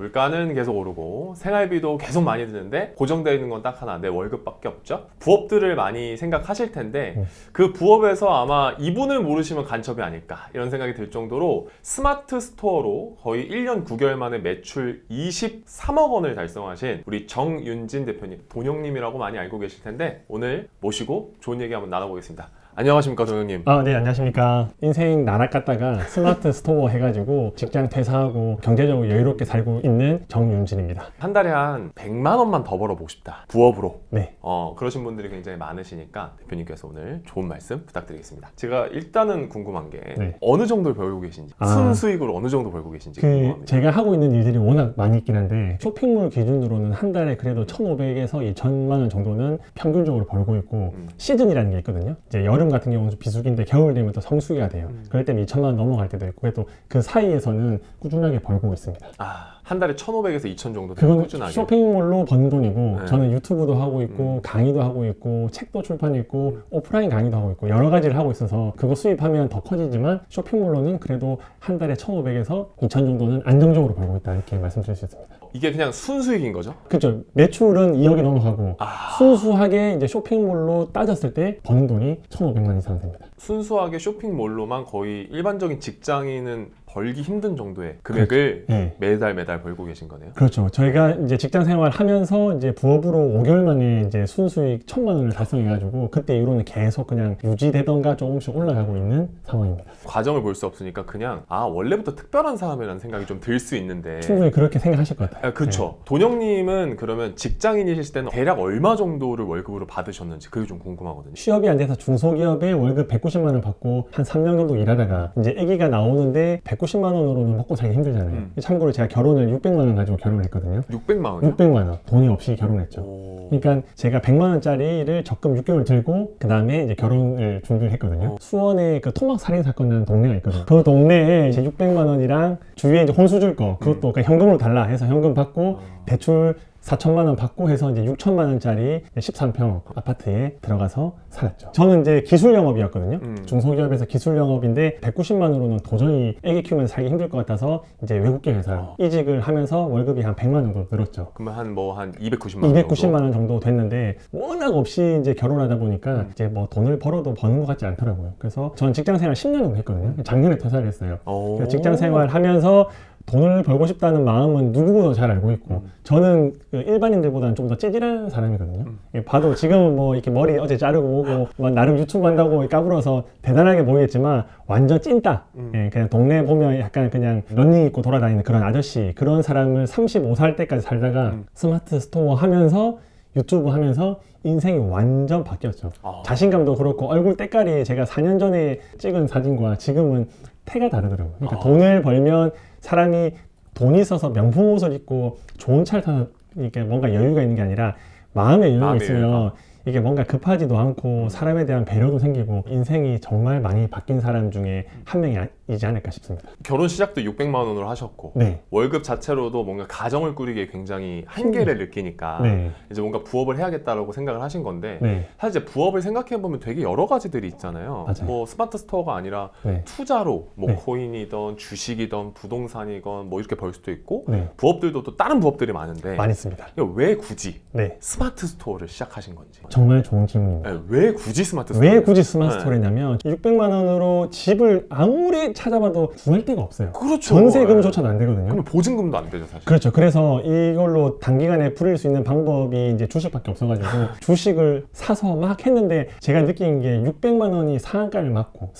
물가는 계속 오르고 생활비도 계속 많이 드는데 고정되어 있는 건 딱 하나, 내 월급밖에 없죠. 부업들을 많이 생각하실 텐데 그 부업에서 아마 이분을 모르시면 간첩이 아닐까 이런 생각이 들 정도로 스마트 스토어로 거의 1년 9개월 만에 매출 23억 원을 달성하신 우리 정윤진 대표님, 돈영님이라고 많이 알고 계실 텐데 오늘 모시고 좋은 얘기 한번 나눠보겠습니다. 안녕하십니까, 동영님. 네, 안녕하십니까. 인생 나락갔다가 스마트 스토어 해가지고 직장 퇴사하고 경제적으로 여유롭게 살고 있는 정윤진입니다. 한 달에 한 100만 원만 더 벌어보고 싶다, 부업으로. 네. 그러신 분들이 굉장히 많으시니까 대표님께서 오늘 좋은 말씀 부탁드리겠습니다. 제가 일단은 궁금한 게 네. 어느 정도를 벌고 계신지, 순수익으로 어느 정도 벌고 계신지 궁금합니다. 제가 하고 있는 일들이 워낙 많이 있긴 한데 쇼핑몰 기준으로는 한 달에 그래도 1,500에서 2,000만 원 정도는 평균적으로 벌고 있고 시즌이라는 게 있거든요. 이제 여름 같은 경우는 비수기인데 겨울 되면 또 성수기가 돼요. 그럴 때는 2,000만 원 넘어갈 때도 있고, 그래도 그 사이에서는 꾸준하게 벌고 있습니다. 한 달에 1,500에서 2,000 정도 그건 꾸준하게. 쇼핑몰로 번 돈이고, 네. 저는 유튜브도 하고 있고 강의도 하고 있고 책도 출판했고 오프라인 강의도 하고 있고 여러 가지를 하고 있어서 그거 수입하면 더 커지지만 쇼핑몰로는 그래도 한 달에 1,500에서 2,000 정도는 안정적으로 벌고 있다, 이렇게 말씀드릴 수 있습니다. 이게 그냥 순수익인 거죠? 그렇죠. 매출은 2억이 넘어가고 순수하게 이제 쇼핑몰로 따졌을 때 버는 돈이 1,500만 이상 됩니다. 순수하게 쇼핑몰로만 거의 일반적인 직장인은 벌기 힘든 정도의 금액을 네. 매달 벌고 계신 거네요. 그렇죠. 저희가 이제 직장 생활 하면서 이제 부업으로 5개월 만에 이제 순수익 1,000만 원을 달성해가지고 그때 이후로는 계속 그냥 유지되던가 조금씩 올라가고 있는 상황입니다. 과정을 볼 수 없으니까 그냥 원래부터 특별한 사람이라는 생각이 좀 들 수 있는데 충분히 그렇게 생각하실 것 같아요. 그렇죠. 네. 돈영님은 그러면 직장인이실 때는 대략 얼마 정도를 월급으로 받으셨는지 그게 좀 궁금하거든요. 취업이 안 돼서 중소기업에 월급 190만 원 받고 한 3년 정도 일하다가 이제 아기가 나오는데 190만 원으로는 먹고 살기 힘들잖아요. 참고로 제가 결혼을 600만 원 가지고 결혼을 했거든요. 600만 원이요? 600만 원. 돈이 없이 결혼했죠. 그러니까 제가 100만 원짜리를 적금 6개월 들고 그 다음에 이제 결혼을 준비를 했거든요. 수원에 그 토막 살인 사건 난 동네가 있거든요. 그 동네에 이제 600만 원이랑 주위에 이제 혼수 줄 거 그것도 그냥 현금으로 달라 해서 현금 받고 대출 4천만 원 받고 해서 이제 6천만 원짜리 13평 아파트에 들어가서 살았죠. 저는 이제 기술 영업이었거든요. 중소기업에서 기술 영업인데 190만 원으로는 도저히 애기 키우면서 살기 힘들 것 같아서 이제 외국계 회사를 이직을 하면서 월급이 한 100만 원 정도 늘었죠. 그러면 한 290만 원 290만 원 정도 됐는데 워낙 없이 이제 결혼하다 보니까 이제 뭐 돈을 벌어도 버는 것 같지 않더라고요. 그래서 전 직장 생활 10년 정도 했거든요. 작년에 퇴사를 했어요. 그래서 직장 생활 하면서 돈을 벌고 싶다는 마음은 누구보다 잘 알고 있고 저는 그 일반인들보다는 좀 더 찌질한 사람이거든요. 봐도 지금은 뭐 이렇게 머리 어제 자르고 오고 뭐 나름 유튜브 한다고 까불어서 대단하게 보이겠지만 완전 찐따. 그냥 동네 보면 약간 그냥 런닝 입고 돌아다니는 그런 아저씨, 그런 사람을 35살 때까지 살다가 스마트 스토어 하면서 유튜브 하면서 인생이 완전 바뀌었죠. 자신감도 그렇고 얼굴 때깔이 제가 4년 전에 찍은 사진과 지금은 태가 다르더라고요. 그러니까 돈을 벌면 사람이 돈이 있어서 명품 옷을 입고 좋은 차를 타는 이게 뭔가 여유가 있는 게 아니라 마음의 여유가 있으면 이게 뭔가 급하지도 않고 사람에 대한 배려도 생기고 인생이 정말 많이 바뀐 사람 중에 한 명이지 않을까 싶습니다. 결혼 시작도 600만 원으로 하셨고 네. 월급 자체로도 뭔가 가정을 꾸리기에 굉장히 한계를 느끼니까 네. 이제 뭔가 부업을 해야겠다라고 생각을 하신 건데 네. 사실 이제 부업을 생각해보면 되게 여러 가지들이 있잖아요. 맞아요. 뭐 스마트 스토어가 아니라 네. 투자로 뭐 네. 코인이든 주식이든 부동산이건 뭐 이렇게 벌 수도 있고 네. 부업들도 또 다른 부업들이 많은데 많이 씁니다. 왜 굳이 네. 스마트 스토어를 시작하신 건지. 정말 좋은 질문입니다. 네, 왜 굳이 스마트 스토어? 왜 굳이 스마트 스토어냐면 600만 원으로 집을 아무리 찾아봐도 구할 데가 없어요. 그렇죠. 전세금조차도 안 되거든요. 그러면 보증금도 안 되죠, 사실. 그렇죠. 그래서 이걸로 단기간에 부릴 수 있는 방법이 이제 주식밖에 없어가지고 주식을 사서 막 했는데 제가 느낀 게 600만 원이 상한가를 맞고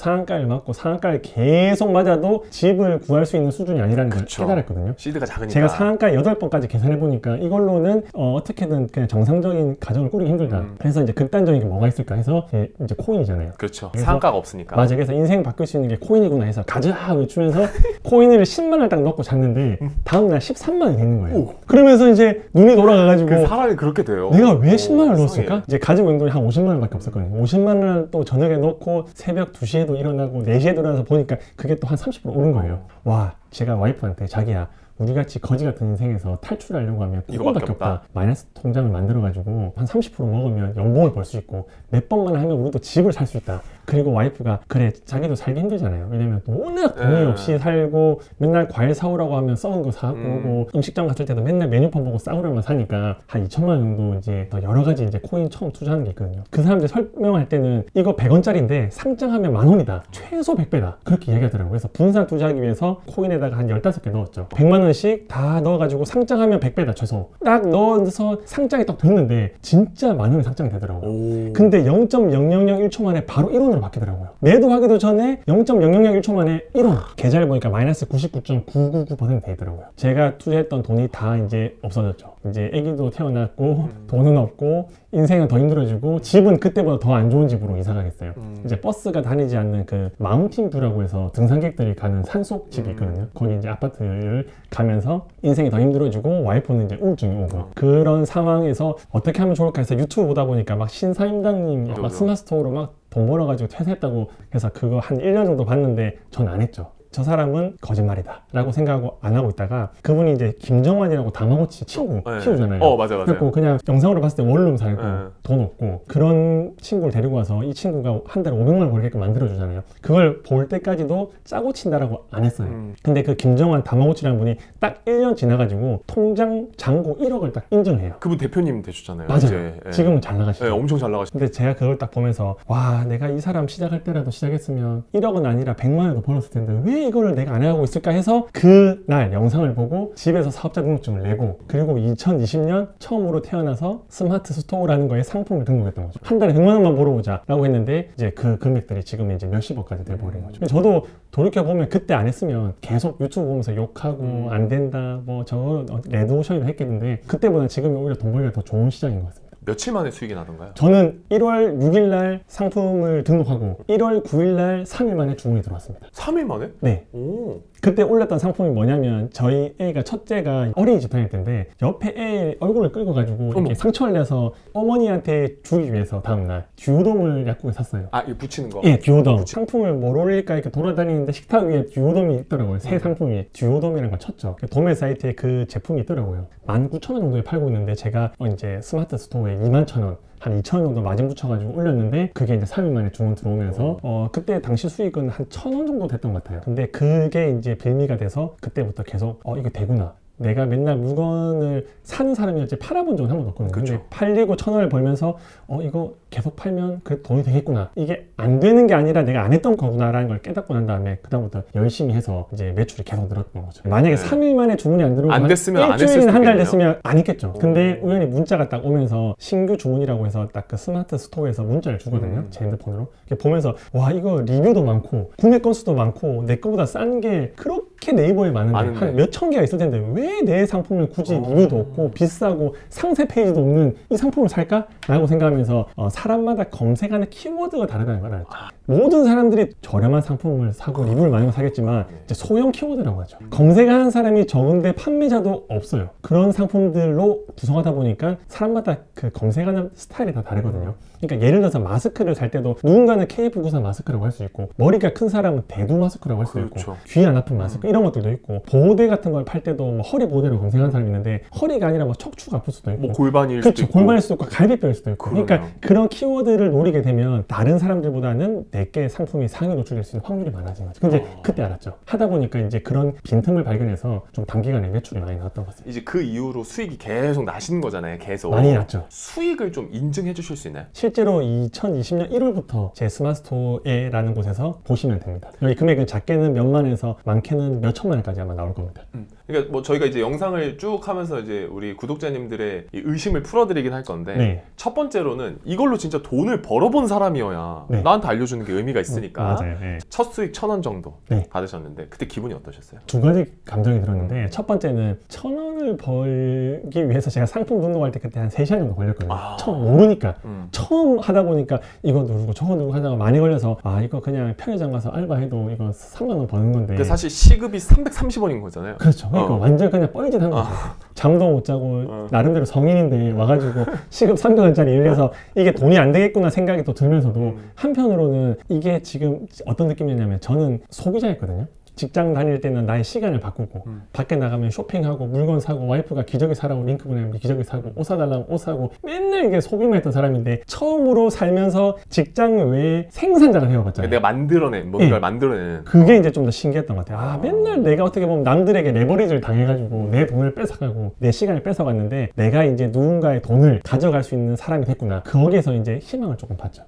계속 맞아도 집을 구할 수 있는 수준이 아니라는 걸 깨달았거든요. 시드가 작으니까. 제가 상한가 8번까지 계산해보니까 이걸로는 어떻게든 그냥 정상적인 가정을 꾸리기 힘들다. 그래서 이제 극단적인 게 뭐가 있을까 해서 이제 코인이잖아요. 그렇죠. 상한가가 없으니까. 맞아요. 그래서 인생 바뀔 수 있는 게 코인이구나 해서 가자 외치면서 코인을 10만 원을 딱 넣고 잤는데 다음날 13만 원이 되는 거예요. 그러면서 이제 눈이 돌아가가지고 사람이 그렇게 돼요. 내가 왜 10만 원을 넣었을까? 이제 가지고 있는 돈이 한 50만 원밖에 없었거든요. 50만 원을 또 저녁에 넣고 새벽 2시에도 일어나고 4시에 일어나서 보니까 그게 또 한 30% 오른 거예요. 와, 제가 와이프한테 자기야 우리같이 거지 같은 인생에서 탈출하려고 하면 이거밖에 없다. 마이너스 통장을 만들어가지고 한 30% 먹으면 연봉을 벌 수 있고 몇 번만 하면 우리도 집을 살 수 있다. 그리고 와이프가 그래 자기도 살기 힘들잖아요. 왜냐면 워낙 돈이 없이 살고 맨날 과일 사오라고 하면 썩은 거 사고 오고 음식점 갔을 때도 맨날 메뉴판 보고 싸구려만 사니까 한 2천만 원 정도 이제 더 여러 가지 이제 코인 처음 투자하는 게 있거든요. 그 사람들 설명할 때는 이거 100원짜리인데 상장하면 10,000원이다. 최소 100배다. 그렇게 얘기하더라고요. 그래서 분산 투자하기 위해서 코인에다가 한 15개 넣었죠. 100만 원씩 다 넣어가지고 상장하면 100배다. 최소. 딱 넣어서 상장이 딱 됐는데 진짜 많은 원이 상장이 되더라고요. 근데 0.0001초 만에 바로 1원으로 바뀌더라고요. 매도하기도 전에 0.0001초 만에 1원. 계좌를 보니까 마이너스 99.999% 되더라고요. 제가 투자했던 돈이 다 이제 없어졌죠. 이제 아기도 태어났고 돈은 없고 인생은 더 힘들어지고 집은 그때보다 더 안 좋은 집으로 이사 가겠어요. 이제 버스가 다니지 않는 그 마운틴 뷰라고 해서 등산객들이 가는 산속 집이 있거든요. 거기 이제 아파트를 가면서 인생이 더 힘들어지고 와이프는 이제 우울증이 오고 그런 상황에서 어떻게 하면 좋을까 해서 유튜브 보다 보니까 막 신사임당님 막 스마트스토어로 막 돈 벌어가지고 퇴사했다고 해서 그거 한 1년 정도 봤는데 전 안 했죠. 저 사람은 거짓말이다 라고 생각하고 안 하고 있다가 그분이 이제 김정환이라고 다마고치 친구 키우잖아요. 맞아요. 그래서 그냥 영상으로 봤을 때 원룸 살고 돈 없고 그런 친구를 데리고 와서 이 친구가 한 달에 500만 원 벌게끔 만들어주잖아요. 그걸 볼 때까지도 짜고 친다라고 안 했어요. 근데 그 김정환 다마고치라는 분이 딱 1년 지나가지고 통장 잔고 1억을 딱 인정해요. 그분 대표님 되셨잖아요. 맞아요. 이제. 지금은 잘 나가시죠. 네, 엄청 잘 나가시죠. 근데 제가 그걸 딱 보면서 와 내가 이 사람 시작할 때라도 시작했으면 1억은 아니라 100만 원도 벌었을 텐데 왜 이거를 내가 안 하고 있을까 해서 그날 영상을 보고 집에서 사업자 등록증을 내고 그리고 2020년 처음으로 태어나서 스마트 스토어라는 거에 상품을 등록했던 거죠. 한 달에 100만 원만 벌어보자 라고 했는데 이제 그 금액들이 지금 이제 몇십억까지 돼버린 거죠. 저도 돌이켜보면 그때 안 했으면 계속 유튜브 보면서 욕하고 안 된다 뭐 저거 레드오션이라 했겠는데 그때보다 지금이 오히려 돈 벌기가 더 좋은 시장인 것 같습니다. 며칠 만에 수익이 나던가요? 저는 1월 6일 날 상품을 등록하고 1월 9일 날 3일 만에 주문이 들어왔습니다. 3일 만에? 네. 오. 그때 올렸던 상품이 뭐냐면 저희 애가 첫째가 어린이집 다닐 때인데 옆에 애 얼굴을 끌고 가지고 이렇게 상처를 내서 어머니한테 주기 위해서 다음날 듀오돔을 약국에 샀어요. 아, 이거 붙이는 거? 예, 듀오돔. 상품을 뭘 올릴까 이렇게 돌아다니는데 식탁 위에 듀오돔이 있더라고요. 새 상품이 듀오돔이라는 걸 쳤죠. 도매 사이트에 그 제품이 있더라고요. 19,000원 정도에 팔고 있는데 제가 이제 스마트 스토어에 21,000원 한 2,000원 정도 마진 붙여가지고 올렸는데 그게 이제 3일 만에 주문 들어오면서 그때 당시 수익은 한 1,000원 정도 됐던 것 같아요. 근데 그게 이제 빌미가 돼서 그때부터 계속 이거 되구나. 내가 맨날 물건을 사는 사람이었지 팔아본 적은 한 번도 없거든요. 그쵸. 근데 팔리고 1,000원을 벌면서 이거 계속 팔면 그래 돈이 되겠구나. 이게 안 되는 게 아니라 내가 안 했던 거구나라는 걸 깨닫고 난 다음에 그다음부터 열심히 해서 이제 매출이 계속 늘었던 거죠. 만약에 3일 만에 주문이 안 들어오고 안 됐으면 안 했을 일주일이나 한 달 수도 됐으면 안 했겠죠. 근데 우연히 문자가 딱 오면서 신규 주문이라고 해서 딱 그 스마트 스토어에서 문자를 주거든요. 제 핸드폰으로. 이렇게 보면서 와 이거 리뷰도 많고 구매 건수도 많고 내 거보다 싼 게 그렇게 네이버에 많은데 한 몇천 개가 있을 텐데 왜 내 상품을 굳이 리뷰도 없고 비싸고 상세 페이지도 없는 이 상품을 살까? 라고 생각하면서 사람마다 검색하는 키워드가 다르다는 걸 알죠. 모든 사람들이 저렴한 상품을 사고 리뷰를 많이 사겠지만 이제 소형 키워드라고 하죠. 검색하는 사람이 적은데 판매자도 없어요. 그런 상품들로 구성하다 보니까 사람마다 그 검색하는 스타일이 다 다르거든요. 그러니까 예를 들어서 마스크를 살 때도 누군가는 KF94 마스크라고 할 수 있고 머리가 큰 사람은 대두 마스크라고 할 수 있고 귀 안 아픈 마스크 이런 것들도 있고 보호대 같은 걸 팔 때도 뭐 허리 보호대로 검색하는 사람이 있는데 허리가 아니라 뭐 척추가 아플 수도 있고 뭐 골반일 그렇죠. 수도 있고 골반일 수도 있고 갈비뼈일 수도 있고 그러네요. 그러니까 그런 키워드를 노리게 되면 다른 사람들보다는 내게 상품이 상위 노출될 수 있는 확률이 많아진 거죠. 근데 그때 알았죠. 하다 보니까 이제 그런 빈틈을 발견해서 좀 단기간에 매출이 많이 나왔던 것 같습니다. 이제 그 이후로 수익이 계속 나신 거잖아요. 계속 많이 났죠. 수익을 좀 인증해 주실 수 있나요? 실제로 2020년 1월부터 제 스마트스토어에라는 곳에서 보시면 됩니다. 여기 금액은 작게는 몇만에서 많게는 몇천만 원까지 아마 나올 겁니다. 그러니까 뭐 저희가 이제 영상을 쭉 하면서 이제 우리 구독자님들의 이 의심을 풀어드리긴 할 건데 네. 첫 번째로는 이걸로 진짜 돈을 벌어본 사람이어야 네. 나한테 알려주는 게 의미가 있으니까 맞아요. 네. 첫 수익 1,000원 정도 네. 받으셨는데 그때 기분이 어떠셨어요? 두 가지 감정이 들었는데 첫 번째는 1,000원을 벌기 위해서 제가 상품 등록할 때 그때 한 3시간 정도 걸렸거든요. 처음 모르니까 처음 하다 보니까 이거 누르고 저거 누르고 하다가 많이 걸려서 이거 그냥 편의점 가서 알바해도 이거 3만 원 버는 건데 그 사실 시급이 330원인 거잖아요. 그렇죠. 그러니까 완전 그냥 뻘짓한 거죠. 잠도 못 자고 나름대로 성인인데 와가지고 시급 300원짜리 일해서 이게 돈이 안 되겠구나 생각이 또 들면서도 한편으로는 이게 지금 어떤 느낌이냐면 저는 소비자였거든요. 직장 다닐 때는 나의 시간을 바꾸고 밖에 나가면 쇼핑하고 물건 사고 와이프가 기저귀 사라고 링크 보내면 기저귀 사고 옷 사달라면 옷 사고 맨날 이게 소비만 했던 사람인데 처음으로 살면서 직장 외에 생산자가 되어봤잖아요. 내가 만들어낸 뭔가를 만들어내는 그게 이제 좀 더 신기했던 것 같아요. 맨날 내가 어떻게 보면 남들에게 레버리지를 당해가지고 내 돈을 뺏어가고 내 시간을 뺏어갔는데 내가 이제 누군가의 돈을 가져갈 수 있는 사람이 됐구나. 거기에서 이제 희망을 조금 봤죠.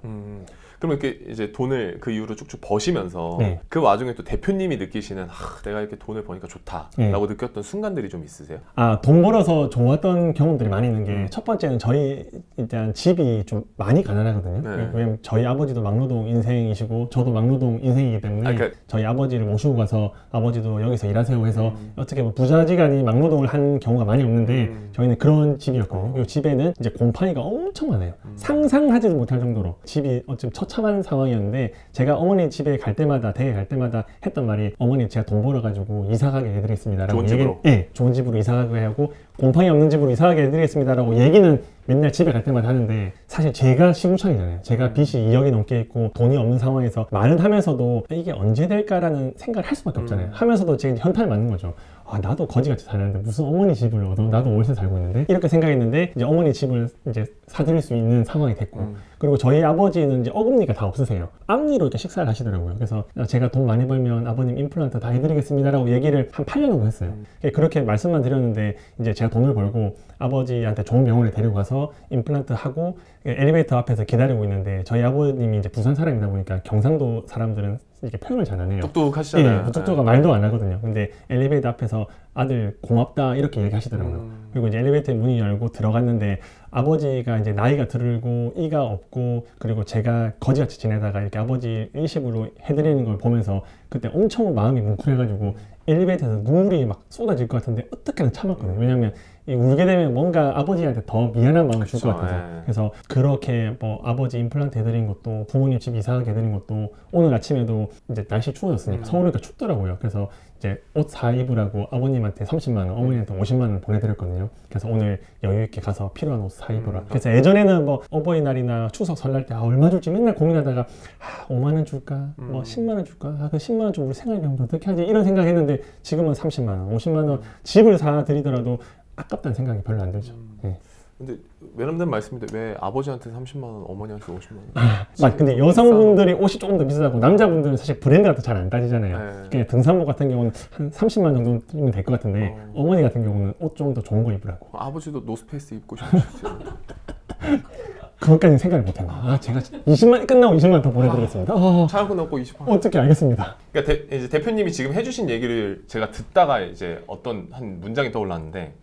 그러면 이렇게 이제 돈을 그 이후로 쭉쭉 버시면서 네. 그 와중에 또 대표님이 느끼시는 내가 이렇게 돈을 버니까 좋다라고 느꼈던 순간들이 좀 있으세요? 돈 벌어서 좋았던 경험들이 많이 있는 게 첫 번째는 저희 일단 집이 좀 많이 가난하거든요. 네. 왜냐면 저희 아버지도 막노동 인생이시고 저도 막노동 인생이기 때문에 그러니까 저희 아버지를 모시고 가서 아버지도 여기서 일하세요 해서 어떻게 보면 부자지간이 막노동을 한 경우가 많이 없는데 저희는 그런 집이었거든요. 그리고 집에는 이제 곰팡이가 엄청 많아요. 상상하지도 못할 정도로 집이 어쩜 처참한 상황이었는데 제가 어머니 집에 갈 때마다 댁에 갈 때마다 했던 말이 어머니 제가 돈 벌어가지고 이사가게 해드리겠습니다 라고 좋은 집으로? 네, 좋은 집으로 이사가게 하고 곰팡이 없는 집으로 이사가게 해드리겠습니다 라고 얘기는 맨날 집에 갈 때마다 하는데 사실 제가 시궁창이잖아요. 제가 빚이 2억이 넘게 있고 돈이 없는 상황에서 말은 하면서도 이게 언제 될까라는 생각을 할 수밖에 없잖아요. 하면서도 제가 현타를 맞는 거죠. 나도 거지같이 사는데 무슨 어머니 집을 얻어? 나도 월세 살고 있는데 이렇게 생각했는데 이제 어머니 집을 이제 사드릴 수 있는 상황이 됐고 그리고 저희 아버지는 이제 어금니가 다 없으세요. 앞니로 이렇게 식사를 하시더라고요. 그래서 제가 돈 많이 벌면 아버님 임플란트 다 해드리겠습니다라고 얘기를 한 8년 정도 했어요. 그렇게 말씀만 드렸는데 이제 제가 돈을 벌고 아버지한테 좋은 병원에 데리고 가서 임플란트 하고 엘리베이터 앞에서 기다리고 있는데 저희 아버님이 이제 부산 사람이다 보니까 경상도 사람들은 이렇게 표현을 잘 안 해요. 똑똑하시잖아요. 똑똑똑가 말도 안 하거든요. 근데 엘리베이터 앞에서 아들 고맙다 이렇게 얘기하시더라고요. 그리고 이제 엘리베이터 문이 열고 들어갔는데 아버지가 이제 나이가 들고 이가 없고 그리고 제가 거지같이 지내다가 이렇게 아버지 일식으로 해드리는 걸 보면서 그때 엄청 마음이 뭉클해가지고 엘리베이터에서 눈물이 막 쏟아질 것 같은데 어떻게든 참았거든요. 왜냐면 울게 되면 뭔가 아버지한테 더 미안한 마음을 줄 것 같아서 그래서 그렇게 뭐 아버지 임플란트 해드린 것도 부모님 집 이사하게 해드린 것도 오늘 아침에도 이제 날씨 추워졌으니까 서울이니까 춥더라고요. 그래서 이제 옷 사 입으라고 아버님한테 30만 원, 어머니한테 50만 원 보내드렸거든요. 그래서 오늘 여유 있게 가서 필요한 옷 사 입어라. 그래서 예전에는 뭐 어버이날이나 추석 설날 때 얼마 줄지 맨날 고민하다가 5만 원 줄까, 뭐 10만 원 줄까, 그 10만 원 좀 우리 생활비용도 어떻게 하지 이런 생각했는데 지금은 30만 원, 50만 원 집을 사 드리더라도 아깝다는 생각이 별로 안 들죠. 네. 근데 외람된 말씀인데 왜 아버지한테 30만 원, 어머니한테 50만 원? 맞. 근데 여성분들이 옷이 조금 더 비싸고 남자분들은 사실 브랜드 같은 잘 안 따지잖아요. 그냥 등산복 같은 경우는 한 30만 원 정도면 될 것 같은데 어머니 같은 경우는 옷 좀 더 좋은 거 입으라고. 아버지도 노스페이스 입고 싶으세요? 그것까지는 생각을 못했나. 제가 20만 끝나고 20만 더 보내드리겠습니다. 촬영 끝나고 20만 원. 어떻게 알겠습니다. 그러니까 이제 대표님이 지금 해주신 얘기를 제가 듣다가 이제 어떤 한 문장이 떠올랐는데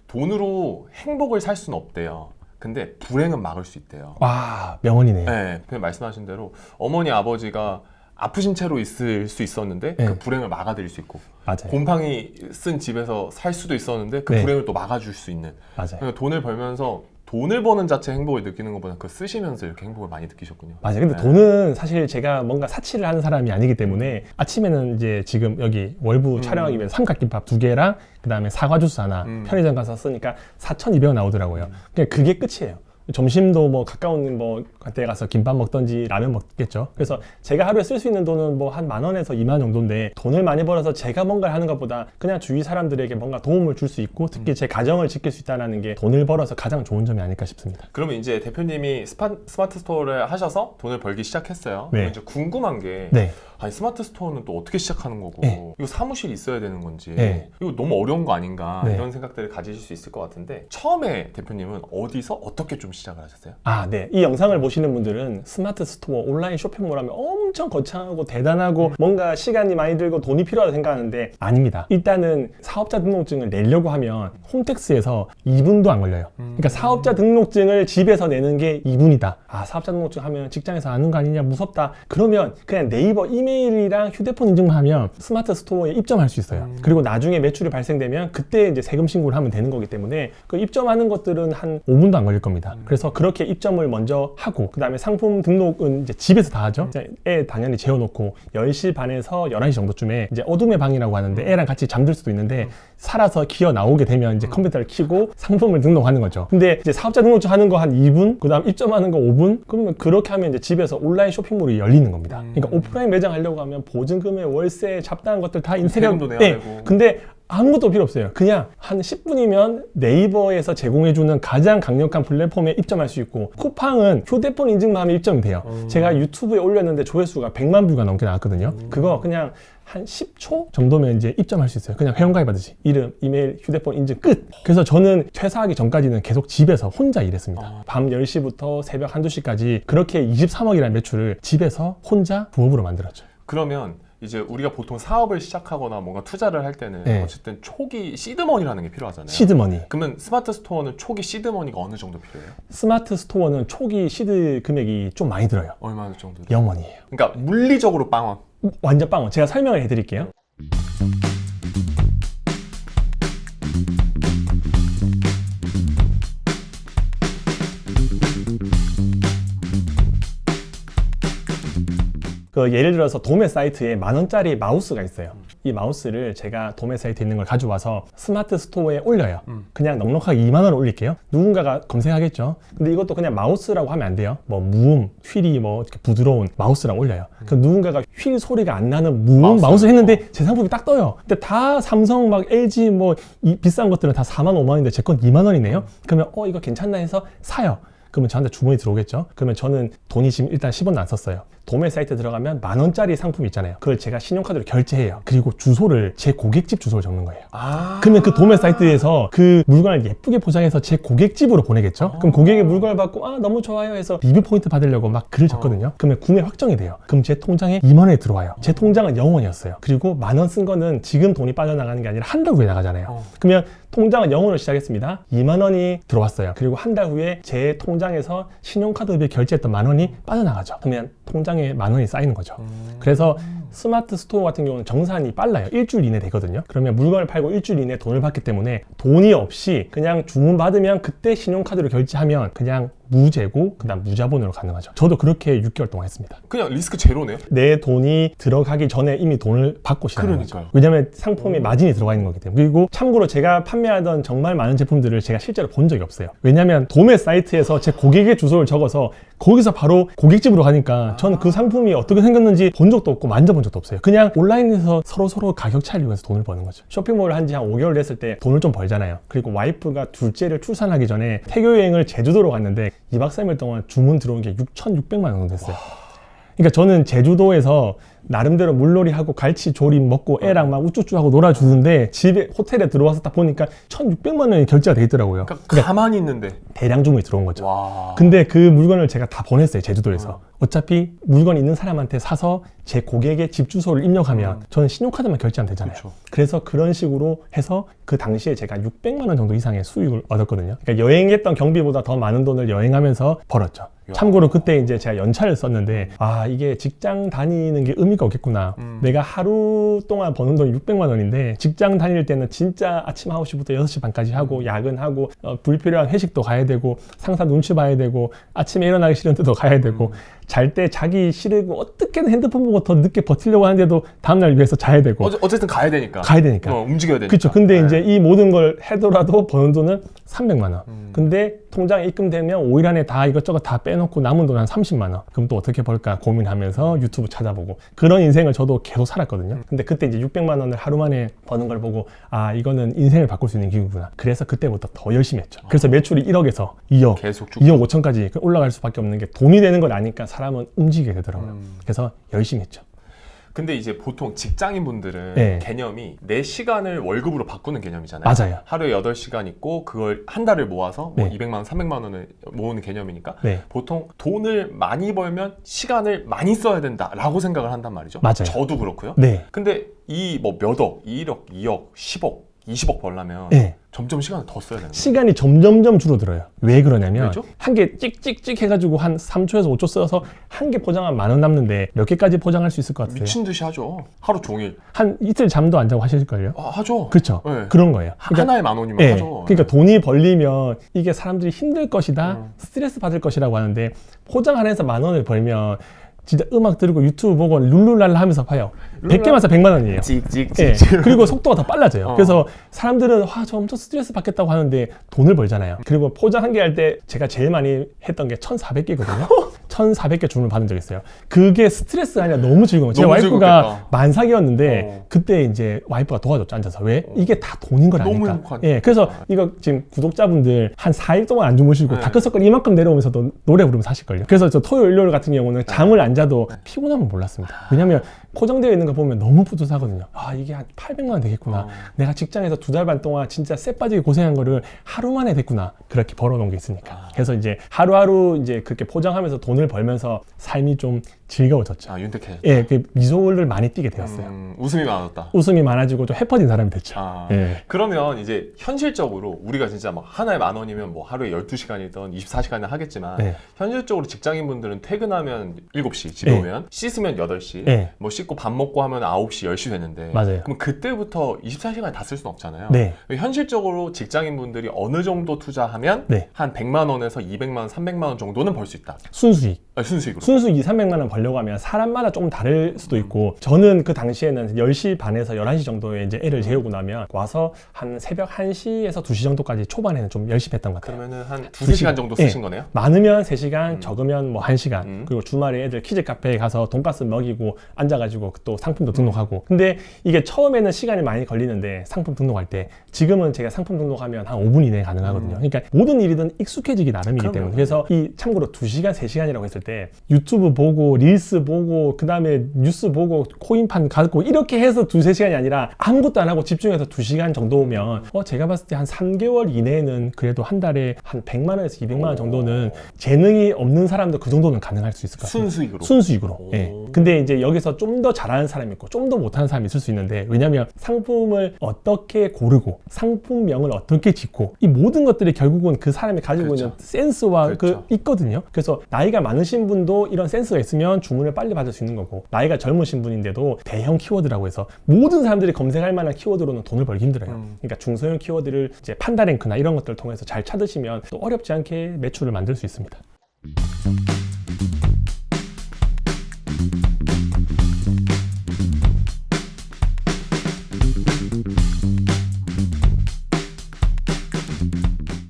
돈으로 행복을 살 수는 없대요. 근데 불행은 막을 수 있대요. 와, 명언이네요. 네, 그냥 말씀하신 대로 어머니 아버지가 아프신 채로 있을 수 있었는데 네. 그 불행을 막아드릴 수 있고 맞아요. 곰팡이 쓴 집에서 살 수도 있었는데 그 네. 불행을 또 막아줄 수 있는. 맞아요. 그러니까 돈을 벌면서 돈을 버는 자체 행복을 느끼는 것보다 그걸 쓰시면서 이렇게 행복을 많이 느끼셨군요. 맞아요. 근데 돈은 사실 제가 뭔가 사치를 하는 사람이 아니기 때문에 아침에는 이제 지금 여기 월부 촬영하기 위해서 삼각김밥 2개랑 그 다음에 사과 주스 하나 편의점 가서 쓰니까 4,200원 나오더라고요. 그냥 그게 끝이에요. 점심도 뭐 가까운 뭐 데 가서 김밥 먹던지 라면 먹겠죠. 그래서 제가 하루에 쓸 수 있는 돈은 뭐 한 10,000원에서 20,000원 정도인데 돈을 많이 벌어서 제가 뭔가를 하는 것보다 그냥 주위 사람들에게 뭔가 도움을 줄 수 있고 특히 제 가정을 지킬 수 있다는 게 돈을 벌어서 가장 좋은 점이 아닐까 싶습니다. 그러면 이제 대표님이 스마트 스토어를 하셔서 돈을 벌기 시작했어요. 네. 이제 궁금한 게 네. 아니 스마트 스토어는 또 어떻게 시작하는 거고 네. 이거 사무실이 있어야 되는 건지 네. 이거 너무 어려운 거 아닌가 네. 이런 생각들을 가지실 수 있을 것 같은데 처음에 대표님은 어디서 어떻게 좀 시작을 하셨어요? 네. 이 영상을 보시는 분들은 스마트 스토어, 온라인 쇼핑몰 하면 엄청 거창하고 대단하고 뭔가 시간이 많이 들고 돈이 필요하다 생각하는데 아닙니다. 일단은 사업자 등록증을 내려고 하면 홈택스에서 2분도 안 걸려요. 그러니까 사업자 등록증을 집에서 내는 게 2분이다. 사업자 등록증 하면 직장에서 아는 거 아니냐 무섭다. 그러면 그냥 네이버 이메일이랑 휴대폰 인증만 하면 스마트 스토어에 입점할 수 있어요. 그리고 나중에 매출이 발생되면 그때 이제 세금 신고를 하면 되는 거기 때문에 그 입점하는 것들은 한 5분도 안 걸릴 겁니다. 그래서 그렇게 입점을 먼저 하고 그 다음에 상품 등록은 이제 집에서 다 하죠. 이제 애 당연히 재워놓고 10시 반에서 11시 정도쯤에 이제 어둠의 방이라고 하는데 애랑 같이 잠들 수도 있는데 살아서 기어 나오게 되면 이제 컴퓨터를 켜고 상품을 등록하는 거죠. 근데 이제 사업자 등록 하는 거 한 2분, 그 다음 입점하는 거 5분? 그러면 그렇게 하면 이제 집에서 온라인 쇼핑몰이 열리는 겁니다. 그러니까 오프라인 매장 하려고 하면 보증금에 월세, 잡다한 것들 다 인테리어. 세금도 내야 네. 되고. 근데 아무것도 필요 없어요. 그냥 한 10분이면 네이버에서 제공해주는 가장 강력한 플랫폼에 입점할 수 있고 쿠팡은 휴대폰 인증만 하면 입점이 돼요. 제가 유튜브에 올렸는데 조회수가 100만 뷰가 넘게 나왔거든요. 그거 그냥 한 10초 정도면 이제 입점할 수 있어요. 그냥 회원가입하듯이 이름, 이메일, 휴대폰 인증 끝. 그래서 저는 퇴사하기 전까지는 계속 집에서 혼자 일했습니다. 밤 10시부터 새벽 1, 2시까지 그렇게 23억이라는 매출을 집에서 혼자 부업으로 만들었죠. 그러면 이제 우리가 보통 사업을 시작하거나 뭔가 투자를 할 때는 네. 어쨌든 초기 시드머니라는 게 필요하잖아요. 시드머니. 그러면 스마트 스토어는 초기 시드머니가 어느 정도 필요해요? 스마트 스토어는 초기 시드 금액이 좀 많이 들어요. 얼마 정도? 0원이에요. 그러니까 물리적으로 빵원. 완전 빵원. 제가 설명을 해드릴게요. 그 예를 들어서 도매 사이트에 10,000원짜리 마우스가 있어요. 이 마우스를 제가 도매 사이트에 있는 걸 가져와서 스마트 스토어에 올려요. 그냥 넉넉하게 2만 원을 올릴게요. 누군가가 검색하겠죠. 근데 이것도 그냥 마우스라고 하면 안 돼요. 뭐 무음, 휠이 뭐 이렇게 부드러운 마우스라고 올려요. 그 누군가가 휠 소리가 안 나는 무음 마우스 했는데 제 상품이 딱 떠요. 근데 다 삼성 막 LG 뭐 이 비싼 것들은 다 4만 5만 원인데 제 건 2만 원이네요. 그러면 이거 괜찮나 해서 사요. 그러면 저한테 주문이 들어오겠죠. 그러면 저는 돈이 지금 일단 10원도 안 썼어요. 도매 사이트 들어가면 10,000원짜리 상품 있잖아요. 그걸 제가 신용카드로 결제해요. 그리고 주소를 제 고객집 주소를 적는 거예요. 그러면 그 도매 사이트에서 그 물건을 예쁘게 포장해서 제 고객집으로 보내겠죠. 그럼 고객의 물건을 받고 너무 좋아요 해서 리뷰 포인트 받으려고 막 글을 적거든요. 그러면 구매 확정이 돼요. 그럼 제 통장에 2만 원이 들어와요. 제 통장은 0원이었어요. 그리고 10,000원 쓴 거는 지금 돈이 빠져나가는 게 아니라 한 달 후에 나가잖아요. 그러면 통장은 0원으로 시작했습니다. 2만 원이 들어왔어요. 그리고 한 달 후에 제 통장에서 신용카드에 결제했던 10,000원이 빠져나가죠. 그러면 통장에 10,000원이 쌓이는 거죠. 그래서 스마트 스토어 같은 경우는 정산이 빨라요. 일주일 이내 되거든요. 그러면 물건을 팔고 일주일 이내 돈을 받기 때문에 돈이 없이 그냥 주문 받으면 그때 신용카드로 결제하면 그냥 무재고 그다음 무자본으로 가능하죠. 저도 그렇게 6개월 동안 했습니다. 그냥 리스크 제로네요? 내 돈이 들어가기 전에 이미 돈을 받고 시작하는 거죠. 그러니까요. 왜냐하면 상품에 마진이 들어가 있는 거기 때문에. 그리고 참고로 제가 판매하던 정말 많은 제품들을 제가 실제로 본 적이 없어요. 왜냐하면 도매 사이트에서 제 고객의 주소를 적어서 거기서 바로 고객집으로 가니까 저는 그 상품이 어떻게 생겼는지 본 적도 없고 만져본 적도 없어요. 그냥 온라인에서 서로 가격 차이를 위해서 돈을 버는 거죠. 쇼핑몰을 한 지 한 5개월 됐을 때 돈을 좀 벌잖아요. 그리고 와이프가 둘째를 출산하기 전에 태교 여행을 제주도로 갔는데 2박 3일 동안 주문 들어온 게 6,600만 원 정도 됐어요. 그러니까 저는 제주도에서 나름대로 물놀이 하고 갈치 조림 먹고 애랑 막 우쭈쭈 하고 놀아주는데 집에 호텔에 들어와서 딱 보니까 1,600만 원이 결제가 돼 있더라고요. 그러니까 가만히 있는데 대량 주문이 들어온 거죠. 와. 근데 그 물건을 제가 다 보냈어요, 제주도에서. 어차피 물건 있는 사람한테 사서 제 고객의 집 주소를 입력하면 저는 신용카드만 결제하면 되잖아요. 그쵸. 그래서 그런 식으로 해서 그 당시에 제가 600만 원 정도 이상의 수익을 얻었거든요. 그러니까 여행했던 경비보다 더 많은 돈을 여행하면서 벌었죠. 참고로 그때 이제 제가 연차를 썼는데 이게 직장 다니는 게 의미가 없겠구나. 내가 하루 동안 버는 돈이 600만 원인데 직장 다닐 때는 진짜 아침 9시부터 6시 반까지 하고 야근하고 불필요한 회식도 가야 되고 상사 눈치 봐야 되고 아침에 일어나기 싫은데도 가야 되고 잘 때 자기 싫고 어떻게든 핸드폰 보고 더 늦게 버티려고 하는데도 다음날 위해서 자야 되고 어쨌든 가야 되니까 움직여야 되니까. 그렇죠. 근데 이제 이 모든 걸 해더라도 버는 돈은 300만 원. 근데 통장에 입금되면 5일 안에 다 이것저것 다 빼놓고 남은 돈 한 30만 원. 그럼 또 어떻게 벌까 고민하면서 유튜브 찾아보고 그런 인생을 저도 계속 살았거든요. 근데 그때 이제 600만 원을 하루 만에 버는 걸 보고 이거는 인생을 바꿀 수 있는 기회구나. 그래서 그때부터 더 열심히 했죠. 그래서 매출이 1억에서 2억, 계속 2억 5천까지 올라갈 수밖에 없는 게 돈이 되는 걸 아니까 사람은 움직이게 되더라고요. 그래서 열심히 했죠. 근데 이제 보통 직장인 분들은 네. 개념이 내 시간을 월급으로 바꾸는 개념이잖아요. 맞아요. 하루에 8시간 있고 그걸 한 달을 모아서 뭐 네. 200만 원, 300만 원을 모으는 개념이니까 네. 보통 돈을 많이 벌면 시간을 많이 써야 된다라고 생각을 한단 말이죠. 맞아요. 저도 그렇고요. 네. 근데 이 뭐 몇 억, 1억, 2억, 10억, 20억 벌려면 네. 점점 시간을 더 써야 되는 거예요. 시간이 점점점 줄어들어요. 왜 그러냐면 왜죠? 한 개 찍찍찍 해가지고 한 3초에서 5초 써서 한 개 포장하면 10,000원 남는데 몇 개까지 포장할 수 있을 것 같아요? 미친 듯이 하죠. 하루 종일. 한 이틀 잠도 안 자고 하실걸요? 하죠. 그렇죠. 네. 그런 거예요. 하나에 10,000원이면 네. 하죠. 그러니까 돈이 벌리면 이게 사람들이 힘들 것이다, 스트레스 받을 것이라고 하는데 포장 하나에서 10,000원을 벌면 진짜 음악 들고 유튜브 보고 룰루랄라 하면서 봐요. 100개만 사 100만 원이에요. 찍찍찍. 예. 그리고 속도가 더 빨라져요. 어. 그래서 사람들은 저 엄청 스트레스 받겠다고 하는데 돈을 벌잖아요. 그리고 포장 한 개 할 때 제가 제일 많이 했던 게 1,400개거든요. 1,400개 주문을 받은 적 있어요. 그게 스트레스가 아니라 너무 즐거워요. 제 너무 와이프가 즐겁겠다. 만삭이었는데 그때 이제 와이프가 도와줬죠. 앉아서. 왜? 이게 다 돈인 걸 너무 아니까. 행복하니까. 예. 그래서 이거 지금 구독자분들 한 4일 동안 안 주무시고 네. 다크서클 이만큼 내려오면서도 노래 부르면 사실걸요. 그래서 저 토요일, 일요일 같은 경우는 잠을 안 자도 피곤하면 몰랐습니다. 왜냐면 포장되어 있는 거 보면 너무 뿌듯하거든요. 이게 한 800만 원 되겠구나. 내가 직장에서 2달 반 동안 진짜 쎄 빠지게 고생한 거를 하루 만에 됐구나. 그렇게 벌어놓은 게 있으니까. 그래서 이제 하루하루 이제 그렇게 포장하면서 돈을 벌면서 삶이 좀 즐거워졌죠. 윤택해. 예, 그 미소를 많이 띠게 되었어요. 웃음이 많았다. 웃음이 많아지고 좀 해퍼진 사람이 됐죠. 예. 그러면 이제 현실적으로 우리가 진짜 막 하나에 10,000원이면 뭐 하루에 12시간이든 24시간이든 하겠지만 네. 현실적으로 직장인분들은 퇴근하면 7시 집에 네. 오면 씻으면 8시 네. 뭐 씻고 밥 먹고 하면 9시 10시 되는데 맞아요. 그럼 그때부터 24시간이 다 쓸 수는 없잖아요. 네. 현실적으로 직장인분들이 어느 정도 투자하면 네. 한 100만 원에서 200만 원, 300만 원 정도는 벌 수 있다. 순수익. 순수익으로. 순수익 2, 300만 원 벌려고 하면 사람마다 조금 다를 수도 있고 저는 그 당시에는 10시 반에서 11시 정도에 이제 애를 재우고 나면 와서 한 새벽 1시에서 2시 정도까지 초반에는 좀 열심히 했던 것 같아요. 그러면은 한 2-3시간 정도 쓰신 거네요? 많으면 3시간, 적으면 뭐 1시간. 그리고 주말에 애들 키즈 카페에 가서 돈가스 먹이고 앉아가지고 또 상품도 등록하고. 근데 이게 처음에는 시간이 많이 걸리는데 상품 등록할 때 지금은 제가 상품 등록하면 한 5분 이내에 가능하거든요. 그러니까 모든 일이든 익숙해지기 나름이기 그럼요. 때문에. 그래서 이 참고로 2시간, 3시간이라고 했을 때 유튜브 보고 릴스 보고 그다음에 뉴스 보고 코인판 갖고 이렇게 해서 2-3시간이 아니라 아무것도 안 하고 집중해서 2시간 정도면 제가 봤을 때 한 3개월 이내에는 그래도 한 달에 한 100만 원에서 200만 원 정도는 재능이 없는 사람도 그 정도는 가능할 수 있을 것 같아요. 순수익으로? 순수익으로. 예. 근데 이제 여기서 좀 더 잘하는 사람이 있고 좀 더 못하는 사람이 있을 수 있는데 왜냐면 상품을 어떻게 고르고 상품명을 어떻게 짓고 이 모든 것들이 결국은 그 사람이 가지고 그렇죠. 있는 센스와 그렇죠. 있거든요. 그래서 나이가 많으신 분도 이런 센스가 있으면 주문을 빨리 받을 수 있는 거고 나이가 젊으신 분인데도 대형 키워드라고 해서 모든 사람들이 검색할 만한 키워드로는 돈을 벌기 힘들어요. 그러니까 중소형 키워드를 이제 판다랭크나 이런 것들을 통해서 잘 찾으시면 또 어렵지 않게 매출을 만들 수 있습니다.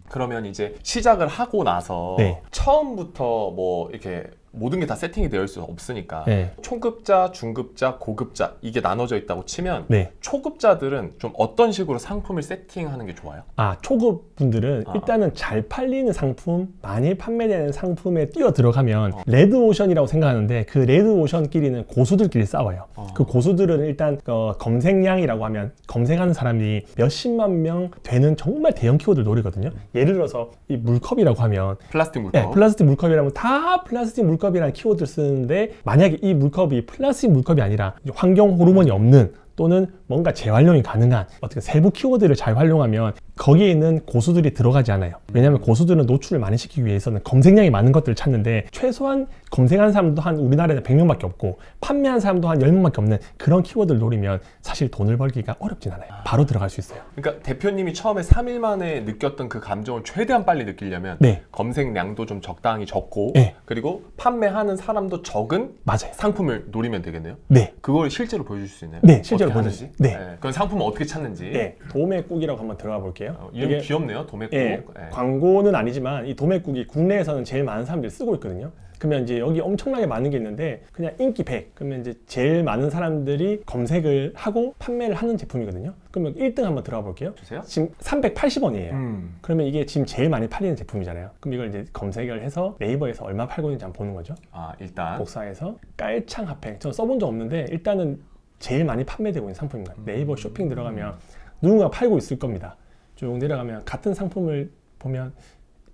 그러면 이제 시작을 하고 나서 네. 처음부터 뭐 이렇게 모든 게 다 세팅이 되어 있을 수 없으니까 네. 초급자, 중급자, 고급자 이게 나눠져 있다고 치면 네. 초급자들은 좀 어떤 식으로 상품을 세팅하는 게 좋아요? 초급 분들은 일단은 잘 팔리는 상품, 많이 판매되는 상품에 뛰어 들어가면 레드오션이라고 생각하는데 그 레드오션끼리는 고수들끼리 싸워요. 그 고수들은 일단 검색량이라고 하면 검색하는 사람이 몇십만 명 되는 정말 대형 키워드를 노리거든요. 예를 들어서 이 물컵이라고 하면 플라스틱 물컵. 네, 플라스틱 물컵이라면 다 플라스틱 물컵이라는 키워드를 쓰는데 만약에 이 물컵이 플라스틱 물컵이 아니라 환경 호르몬이 없는 또는 뭔가 재활용이 가능한 어떻게 세부 키워드를 잘 활용하면 거기에 있는 고수들이 들어가지 않아요. 왜냐하면 고수들은 노출을 많이 시키기 위해서는 검색량이 많은 것들을 찾는데 최소한 검색하는 사람도 한 우리나라에는 100명밖에 없고 판매하는 사람도 한 10명밖에 없는 그런 키워드를 노리면 사실 돈을 벌기가 어렵진 않아요. 바로 들어갈 수 있어요. 그러니까 대표님이 처음에 3일 만에 느꼈던 그 감정을 최대한 빨리 느끼려면 네. 검색량도 좀 적당히 적고 네. 그리고 판매하는 사람도 적은 맞아요. 상품을 노리면 되겠네요. 네. 그걸 실제로 보여줄 수 있나요? 네, 실제로 어떻게 보여줄 하는지? 수 있어요. 네. 그건 상품을 어떻게 찾는지. 네. 도매국이라고 한번 들어가 볼게요. 이름 귀엽네요. 도매국. 예, 광고는 아니지만 이 도매국이 국내에서는 제일 많은 사람들이 쓰고 있거든요. 그러면 이제 여기 엄청나게 많은 게 있는데 그냥 인기 100 그러면 이제 제일 많은 사람들이 검색을 하고 판매를 하는 제품이거든요. 그러면 1등 한번 들어가 볼게요. 주세요. 지금 380원이에요. 그러면 이게 지금 제일 많이 팔리는 제품이잖아요. 그럼 이걸 이제 검색을 해서 네이버에서 얼마 팔고 있는지 한번 보는 거죠. 일단 복사해서 깔창 핫팩. 저는 써본 적 없는데 일단은 제일 많이 판매되고 있는 상품입니다. 네이버 쇼핑 들어가면 누군가 팔고 있을 겁니다. 쭉 내려가면 같은 상품을 보면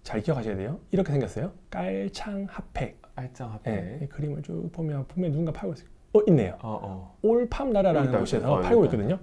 잘 기억하셔야 돼요. 이렇게 생겼어요. 깔창 핫팩. 깔창 핫팩. 네, 이 그림을 쭉 보면 분명히 누군가 팔고 있어요. 있네요. 올팜나라라는 있다, 곳에서 있다. 팔고 있다. 있거든요.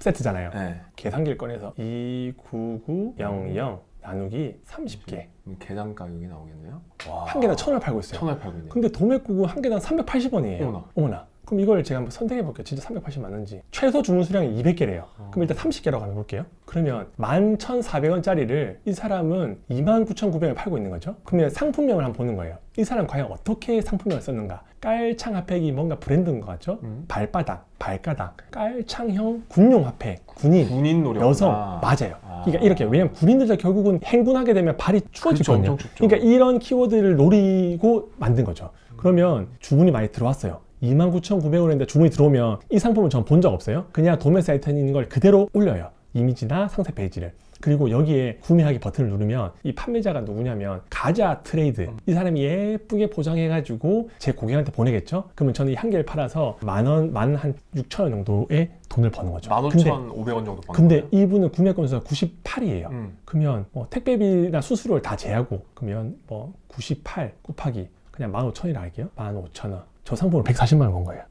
세트잖아요. 네. 계산기를 꺼내서 29900 나누기 30개. 계산 가격이 나오겠네요. 한 개당 1,000원을 팔고 있어요. 1,000원 팔고 있네요. 근데 도매국은 한 개당 380원이에요. 어머나. 그럼 이걸 제가 한번 선택해 볼게요. 진짜 380 맞는지. 최소 주문 수량이 200개래요. 그럼 일단 30개라고 한번 볼게요. 그러면 11,400원짜리를 이 사람은 29,900원에 팔고 있는 거죠. 그러면 상품명을 한번 보는 거예요. 이 사람 과연 어떻게 상품명을 썼는가? 깔창 핫팩이 뭔가 브랜드인 것 같죠? 발바닥, 발가닥, 깔창형 군용 핫팩, 군인 노력. 여성 맞아요. 그러니까 이렇게 왜냐면 군인들 결국은 행군하게 되면 발이 추워지거든요. 그러니까 이런 키워드를 노리고 만든 거죠. 그러면 주문이 많이 들어왔어요. 29,900원인데 주문이 들어오면 이 상품을 전 본 적 없어요. 그냥 도매 사이트에 있는 걸 그대로 올려요. 이미지나 상세 페이지를. 그리고 여기에 구매하기 버튼을 누르면 이 판매자가 누구냐면 가자 트레이드. 이 사람이 예쁘게 포장해가지고 제 고객한테 보내겠죠. 그러면 저는 이 한 개를 팔아서 만 한 6,000원 정도의 돈을 버는 거죠. 15,500원 정도 버는 근데 거예요? 이분은 구매 건수가 98이에요. 그러면 뭐 택배비나 수수료를 다 제하고 그러면 뭐 98 곱하기 그냥 15,000원이라 할게요. 15,000원. 저 상품을 140만 원 건 거예요.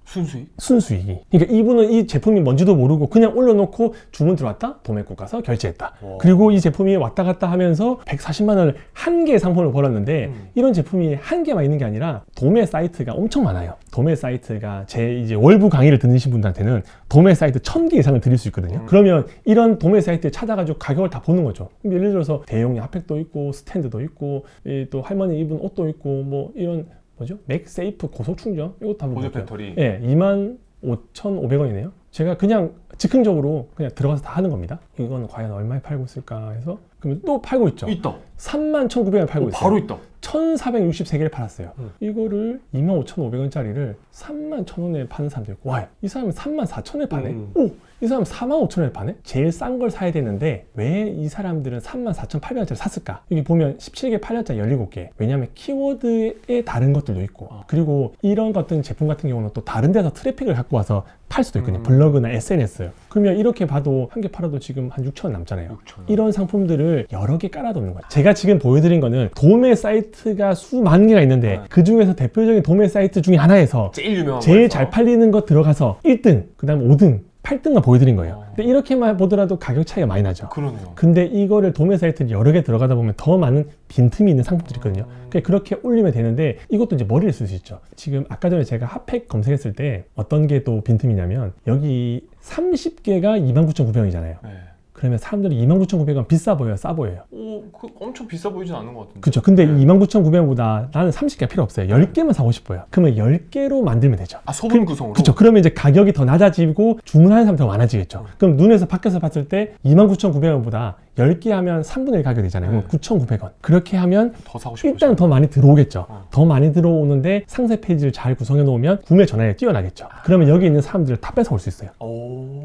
순수익이. 그러니까 이분은 이 제품이 뭔지도 모르고 그냥 올려놓고 주문 들어왔다? 도매국 가서 결제했다. 그리고 이 제품이 왔다 갔다 하면서 140만 원을 한 개의 상품을 벌었는데 이런 제품이 한 개만 있는 게 아니라 도매 사이트가 엄청 많아요. 도매 사이트가 제 이제 월부 강의를 듣으신 분들한테는 도매 사이트 1000개 이상을 드릴 수 있거든요. 그러면 이런 도매 사이트에 찾아가지고 가격을 다 보는 거죠. 예를 들어서 대용량 핫팩도 있고 스탠드도 있고 또 할머니 입은 옷도 있고 뭐 이런 뭐죠? 맥세이프 고속 충전 이것도 한번 보조 볼게요. 배터리. 예, 25,500원이네요. 제가 그냥 즉흥적으로 그냥 들어가서 다 하는 겁니다. 이건 과연 얼마에 팔고 있을까 해서 그러면 또 팔고 있죠. 있다. 31,900원 팔고 있어요. 바로 있다. 1,463개를 팔았어요. 이거를 25,500원짜리를 31,000원에 파는 사람도 있고, 와, 이 사람은 34,000원에 파네? 오, 이 사람은 45,000원에 파네? 제일 싼 걸 사야 되는데 왜 이 사람들은 34,800원짜리 샀을까? 여기 보면 17개 팔렸자 17개. 왜냐하면 키워드에 다른 것들도 있고, 그리고 이런 같은 제품 같은 경우는 또 다른 데서 트래픽을 갖고 와서 팔 수도 있거든요. 블로그나 SNS. 그러면 이렇게 봐도 한 개 팔아도 지금 한 6,000원 남잖아요. 6,000원. 이런 상품들을 여러 개 깔아두는 거예요. 제가 지금 보여드린 거는 도매 사이트가 수만 개가 있는데 그 중에서 대표적인 도매 사이트 중에 하나에서 제일 유명한 제일 거에서. 잘 팔리는 거 들어가서 1등, 그 다음 5등, 8등만 보여드린 거예요. 근데 이렇게만 보더라도 가격 차이가 많이 나죠. 그러네요. 근데 이거를 도매 사이트를 여러 개 들어가다 보면 더 많은 빈틈이 있는 상품들이 있거든요. 그러니까 그렇게 올리면 되는데 이것도 이제 머리를 쓸 수 있죠. 지금 아까 전에 제가 핫팩 검색했을 때 어떤 게 또 빈틈이냐면 여기 30개가 29,900원이잖아요. 네. 그러면 사람들이 29,900원 비싸 보여요? 싸 보여요? 그 엄청 비싸 보이진 않은 것 같은데. 그렇죠. 근데 29,900원보다 나는 30개가 필요 없어요. 10개만 사고 싶어요. 그러면 10개로 만들면 되죠. 소분 구성으로? 그렇죠. 그러면 이제 가격이 더 낮아지고 주문하는 사람이 더 많아지겠죠. 그럼 눈에서 밖에서 봤을 때 29,900원보다 10개 하면 3분의 1 가격이 되잖아요. 그럼 9,900원. 그렇게 하면 더 사고 싶어요. 일단 더 많이 들어오겠죠. 더 많이 들어오는데 상세 페이지를 잘 구성해 놓으면 구매 전화에 뛰어나겠죠. 그러면 여기 있는 사람들을 다 뺏어올 수 있어요.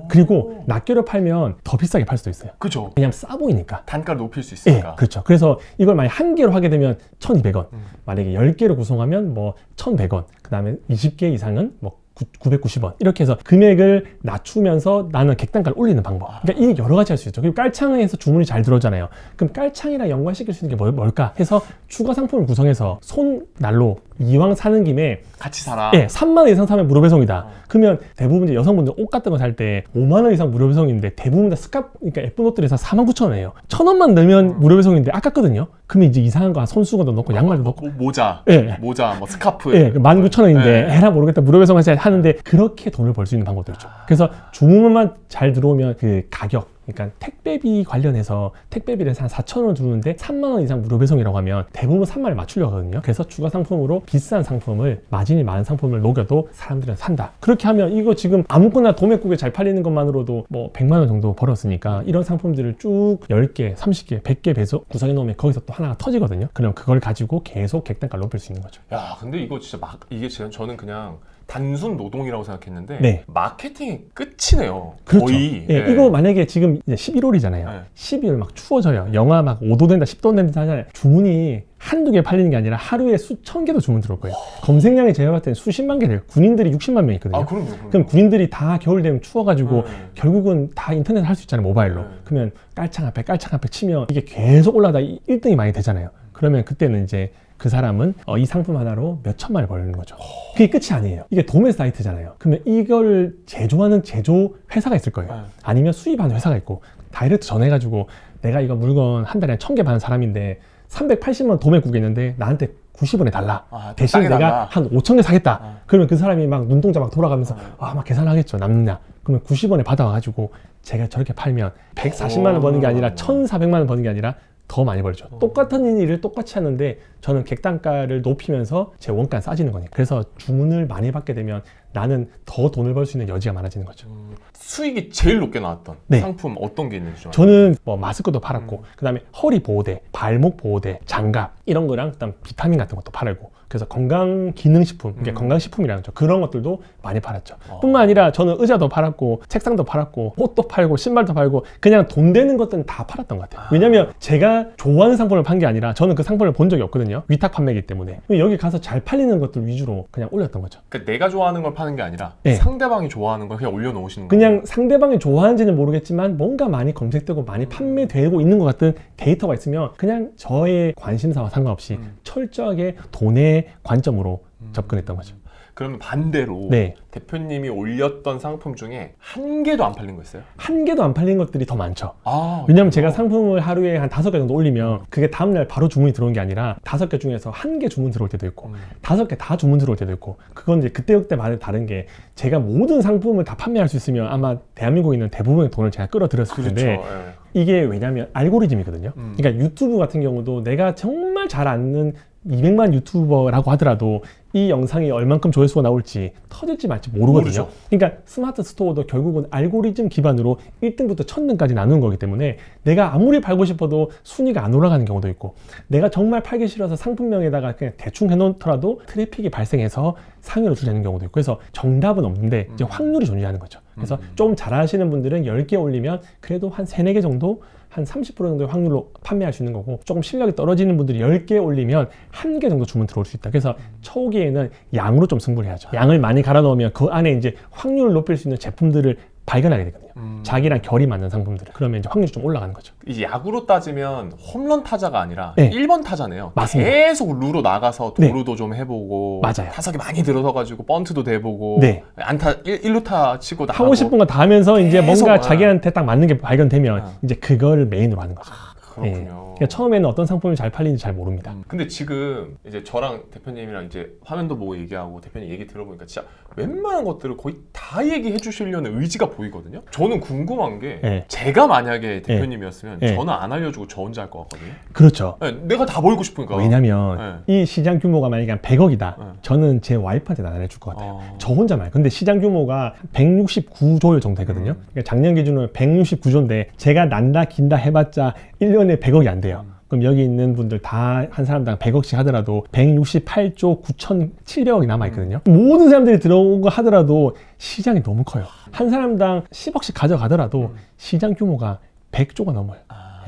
그리고 낱개로 팔면 더 비싸게 팔 수도 있어요. 그죠. 왜냐면 싸 보이니까. 단가를 높일 수 예, 있으니까. 그렇죠. 그래서 이걸 만약 한 개로 하게 되면 1,200원. 만약에 10개로 구성하면 뭐 1,100원. 그 다음에 20개 이상은 뭐 990원. 이렇게 해서 금액을 낮추면서 나는 객단가를 올리는 방법. 그러니까 이게 여러 가지 할 수 있죠. 그리고 깔창에서 주문이 잘 들어오잖아요. 그럼 깔창이랑 연관시킬 수 있는 게 뭘까 해서 추가 상품을 구성해서 손난로 이왕 사는 김에 같이 사라. 예, 3만 원 이상 사면 무료 배송이다. 그러면 대부분 이제 여성분들 옷 같은 거 살 때 5만 원 이상 무료 배송인데 대부분 다 스카프, 그러니까 예쁜 옷들이 다 49,000원이에요. 1,000원만 넣으면 무료 배송인데 아깝거든요. 그러면 이제 이상한 거 손수건도 넣고 양말도 넣고 모자, 예. 모자, 뭐 스카프. 예, 19,000원인데 예. 에라 모르겠다 무료 배송하셔야 하는데 그렇게 돈을 벌 수 있는 방법도 있죠. 그래서 주문만 잘 들어오면 그 가격, 그러니까 택배비 관련해서 택배비를 한 4,000원 주는데 3만 원 이상 무료 배송이라고 하면 대부분 3만을 맞추려고 하거든요. 그래서 추가 상품으로 비싼 상품을, 마진이 많은 상품을 녹여도 사람들은 산다. 그렇게 하면 이거 지금 아무거나 도매국에 잘 팔리는 것만으로도 뭐 100만 원 정도 벌었으니까 이런 상품들을 쭉 10개, 30개, 100개 배송 구성해 놓으면 거기서 또 하나가 터지거든요. 그럼 그걸 가지고 계속 객단가를 높일 수 있는 거죠. 야, 근데 이거 진짜 이게 저는 그냥 단순 노동이라고 생각했는데 네. 마케팅의 끝이네요. 그렇죠. 거의. 예, 예. 이거 만약에 지금 이제 11월이잖아요. 네. 12월 막 추워져요. 영하 막 5도 된다, 10도 된다 하잖아요. 주문이 한두 개 팔리는 게 아니라 하루에 수천 개도 주문 들어올 거예요. 검색량이 제가 봤을 때는 수십만 개 돼요. 군인들이 60만 명 있거든요. 아, 그럼요. 그럼 군인들이 다 겨울 되면 추워가지고 결국은 다 인터넷 할 수 있잖아요. 모바일로. 그러면 깔창 앞에 치면 이게 계속 올라가다 1등이 많이 되잖아요. 그러면 그때는 이제 그 사람은 이 상품 하나로 몇 천만 원을 벌는 거죠. 그게 끝이 아니에요. 이게 도매 사이트잖아요. 그러면 이걸 제조하는 제조 회사가 있을 거예요. 아니면 수입하는 회사가 있고 다이렉트 전해가지고 내가 이거 물건 한 달에 1000개 받는 사람인데 380만 원 도매 구겠는데 나한테 90원에 달라. 대신 내가 달라. 한 5,000개 사겠다. 그러면 그 사람이 막 눈동자 막 돌아가면서 막 계산하겠죠. 남느냐. 그러면 90원에 받아와가지고 제가 저렇게 팔면 140만 원 버는 게 아니라 1,400만 원 버는 게 아니라 더 많이 벌죠. 똑같은 일을 똑같이 하는데 저는 객단가를 높이면서 제 원가는 싸지는 거니까. 그래서 주문을 많이 받게 되면 나는 더 돈을 벌 수 있는 여지가 많아지는 거죠. 수익이 제일 높게 나왔던 네. 상품 어떤 게 있는지 좀 저는 뭐 마스크도 팔았고 그다음에 허리 보호대, 발목 보호대, 장갑 이런 거랑 그다음 비타민 같은 것도 팔고 그래서 건강 기능 식품, 그러니까 건강 식품이라는 거죠. 그런 것들도 많이 팔았죠. 뿐만 아니라 저는 의자도 팔았고 책상도 팔았고 옷도 팔고 신발도 팔고 그냥 돈 되는 것들은 다 팔았던 것 같아요. 왜냐면 제가 좋아하는 상품을 판 게 아니라 저는 그 상품을 본 적이 없거든요. 위탁 판매이기 때문에 여기 가서 잘 팔리는 것들 위주로 그냥 올렸던 거죠. 그러니까 내가 좋아하는 걸 파는 게 아니라 네. 상대방이 좋아하는 걸 그냥 올려놓으시는 거예요. 그냥 상대방이 좋아하는지는 모르겠지만 뭔가 많이 검색되고 많이 판매되고 있는 것 같은 데이터가 있으면 그냥 저의 관심사와 상관없이 철저하게 돈의 관점으로 접근했던 거죠. 그러면 반대로 네. 대표님이 올렸던 상품 중에 한 개도 안 팔린 거 있어요? 한 개도 안 팔린 것들이 더 많죠. 그래요? 왜냐면 제가 상품을 하루에 한 5개 정도 올리면 그게 다음날 바로 주문이 들어온 게 아니라 5개 중에서 1개 주문 들어올 때도 있고 5개 다 주문 들어올 때도 있고 그건 이제 그때마다 다른 게 제가 모든 상품을 다 판매할 수 있으면 아마 대한민국에 있는 대부분의 돈을 제가 끌어들였을 텐데 그렇죠. 이게 왜냐면 알고리즘이거든요. 그러니까 유튜브 같은 경우도 내가 정말 잘 아는 200만 유튜버라고 하더라도 이 영상이 얼만큼 조회수가 나올지 터질지 말지 모르거든요. 모르죠. 그러니까 스마트 스토어도 결국은 알고리즘 기반으로 1등부터 1000등까지 나누는 거기 때문에 내가 아무리 팔고 싶어도 순위가 안 올라가는 경우도 있고 내가 정말 팔기 싫어서 상품명에다가 그냥 대충 해놓더라도 트래픽이 발생해서 상위로 주는 경우도 있고 그래서 정답은 없는데 이제 확률이 존재하는 거죠. 그래서 좀 잘하시는 분들은 10개 올리면 그래도 한 3, 4개 정도 한 30% 정도의 확률로 판매할 수 있는 거고 조금 실력이 떨어지는 분들이 10개 올리면 1개 정도 주문 들어올 수 있다. 그래서 초기에는 양으로 좀 승부를 해야죠. 양을 많이 갈아 넣으면 그 안에 이제 확률을 높일 수 있는 제품들을 발견하게 되거든요. 자기랑 결이 맞는 상품들을. 그러면 이제 확률이 좀 올라가는 거죠. 이 야구로 따지면 홈런 타자가 아니라 네. 1번 타자네요. 맞습니다. 계속 루로 나가서 네. 도루도 좀 해보고 맞아요. 타석이 많이 들어서가지고 번트도 대보고 네. 안타 1루타 치고 나가고 하고 싶은 거 다 하면서 이제 계속, 뭔가 자기한테 딱 맞는 게 발견되면 이제 그거를 메인으로 하는 거죠. 그렇군요. 그러니까 처음에는 어떤 상품이 잘 팔리는지 잘 모릅니다. 근데 지금 이제 저랑 대표님이랑 이제 화면도 보고 얘기하고 대표님 얘기 들어보니까 진짜 웬만한 것들을 거의 다 얘기해 주시려는 의지가 보이거든요. 저는 궁금한 게 네. 제가 만약에 대표님이었으면 네. 저는 안 알려주고 저 혼자 할 것 같거든요. 그렇죠. 네, 내가 다 벌고 싶으니까. 왜냐면 이 시장 규모가 만약에 한 100억이다. 네. 저는 제 와이프한테는 안 해줄 것 같아요. 저 혼자만. 근데 시장 규모가 169조 정도 되거든요. 그러니까 작년 기준으로 169조인데 제가 난다 긴다 해봤자 1년에 100억이 안 돼요. 그럼 여기 있는 분들 다 한 사람당 100억씩 하더라도 168조 9,700억이 남아있거든요. 모든 사람들이 들어오고 하더라도 시장이 너무 커요. 한 사람당 10억씩 가져가더라도 시장 규모가 100조가 넘어요.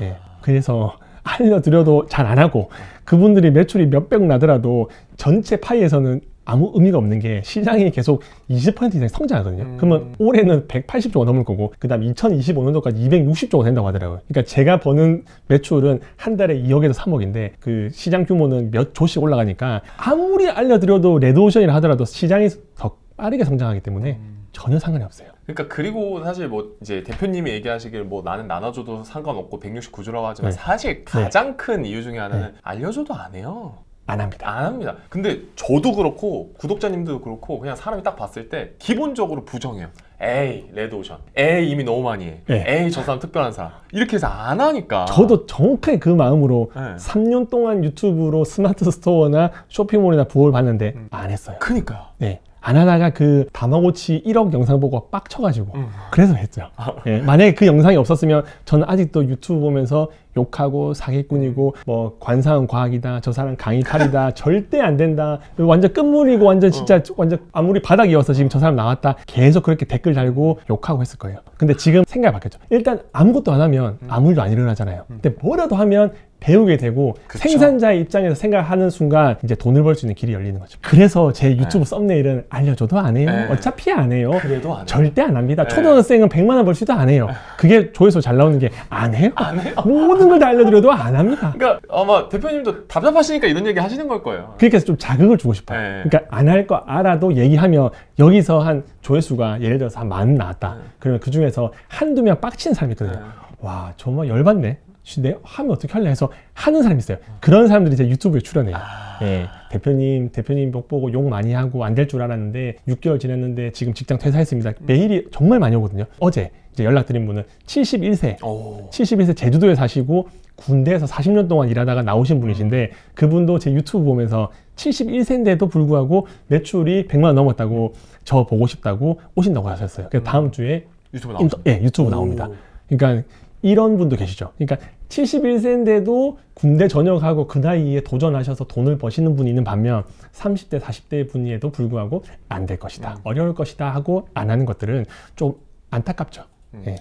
예. 그래서 알려드려도 잘 안 하고 그분들이 매출이 몇백 나더라도 전체 파이에서는 아무 의미가 없는 게 시장이 계속 20% 이상 성장하거든요. 그러면 올해는 180조가 넘을 거고 그 다음 2025년도까지 260조가 된다고 하더라고요. 그러니까 제가 버는 매출은 한 달에 2억에서 3억인데 그 시장 규모는 몇 조씩 올라가니까 아무리 알려드려도 레드오션이라 하더라도 시장이 더 빠르게 성장하기 때문에 전혀 상관이 없어요. 그러니까 그리고 사실 뭐 이제 대표님이 얘기하시길 뭐 나는 나눠줘도 상관없고 169조라고 하지만 네. 사실 가장 큰 이유 중에 하나는 알려줘도 안 해요. 안 합니다. 안 합니다. 근데 저도 그렇고 구독자님들도 그렇고 그냥 사람이 딱 봤을 때 기본적으로 부정해요. 에이 레드오션, 에이 이미 너무 많이 해, 네. 에이 저 사람 특별한 사람 이렇게 해서 안 하니까. 저도 정확하게 그 마음으로 네. 3년 동안 유튜브로 스마트 스토어나 쇼핑몰이나 부업을 봤는데 안 했어요. 그니까요. 네. 안 하다가 그 다마고치 1억 영상 보고 빡쳐가지고 그래서 했죠. 예, 만약에 그 영상이 없었으면 저는 아직도 유튜브 보면서 욕하고 사기꾼이고 뭐 관상은 과학이다, 저 사람 강의탈이다, 절대 안 된다, 완전 끝물이고 완전 진짜 완전 아무리 바닥이어서 지금 저 사람 나왔다 계속 그렇게 댓글 달고 욕하고 했을 거예요. 근데 지금 생각이 바뀌었죠. 일단 아무것도 안 하면 아무 일도 안 일어나잖아요. 근데 뭐라도 하면 배우게 되고 그쵸. 생산자의 입장에서 생각하는 순간 이제 돈을 벌 수 있는 길이 열리는 거죠. 그래서 제 유튜브 썸네일은 알려줘도 안 해요. 네. 어차피 안 해요. 그래도 안 해요. 절대 안 합니다. 네. 초등학생은 100만 원 벌수도 안 해요. 그게 조회수 잘 나오는 게 안 해요. 안 해요? 모든 걸 다 알려드려도 안 합니다. 그러니까 아마 대표님도 답답하시니까 이런 얘기 하시는 걸 거예요. 그러니까 좀 자극을 주고 싶어요. 네. 그러니까 안 할 거 알아도 얘기하면 여기서 한 조회수가 예를 들어서 한 10,000 나왔다. 그러면 그 중에서 한두 명 빡치는 사람이 있거든요. 네. 와, 정말 열받네. 내 하면 어떻게 할래 해서 하는 사람이 있어요. 그런 사람들이 이제 유튜브에 출연해요. 예, 대표님 못 보고 욕 많이 하고 안 될 줄 알았는데 6개월 지났는데 지금 직장 퇴사했습니다. 메일이 정말 많이 오거든요. 어제 이제 연락드린 분은 71세, 오. 71세 제주도에 사시고 군대에서 40년 동안 일하다가 나오신 분이신데 그분도 제 유튜브 보면서 71세인데도 불구하고 매출이 100만 원 넘었다고 저 보고 싶다고 오신다고 하셨어요. 그래서 다음 주에 유튜브 나오죠. 유튜브 나옵니다. 그러니까 이런 분도 계시죠. 그러니까 71세인데도 군대 전역하고 그 나이에 도전하셔서 돈을 버시는 분이 있는 반면 30대, 40대 분이에도 불구하고 안 될 것이다, 어려울 것이다 하고 안 하는 것들은 좀 안타깝죠. 예.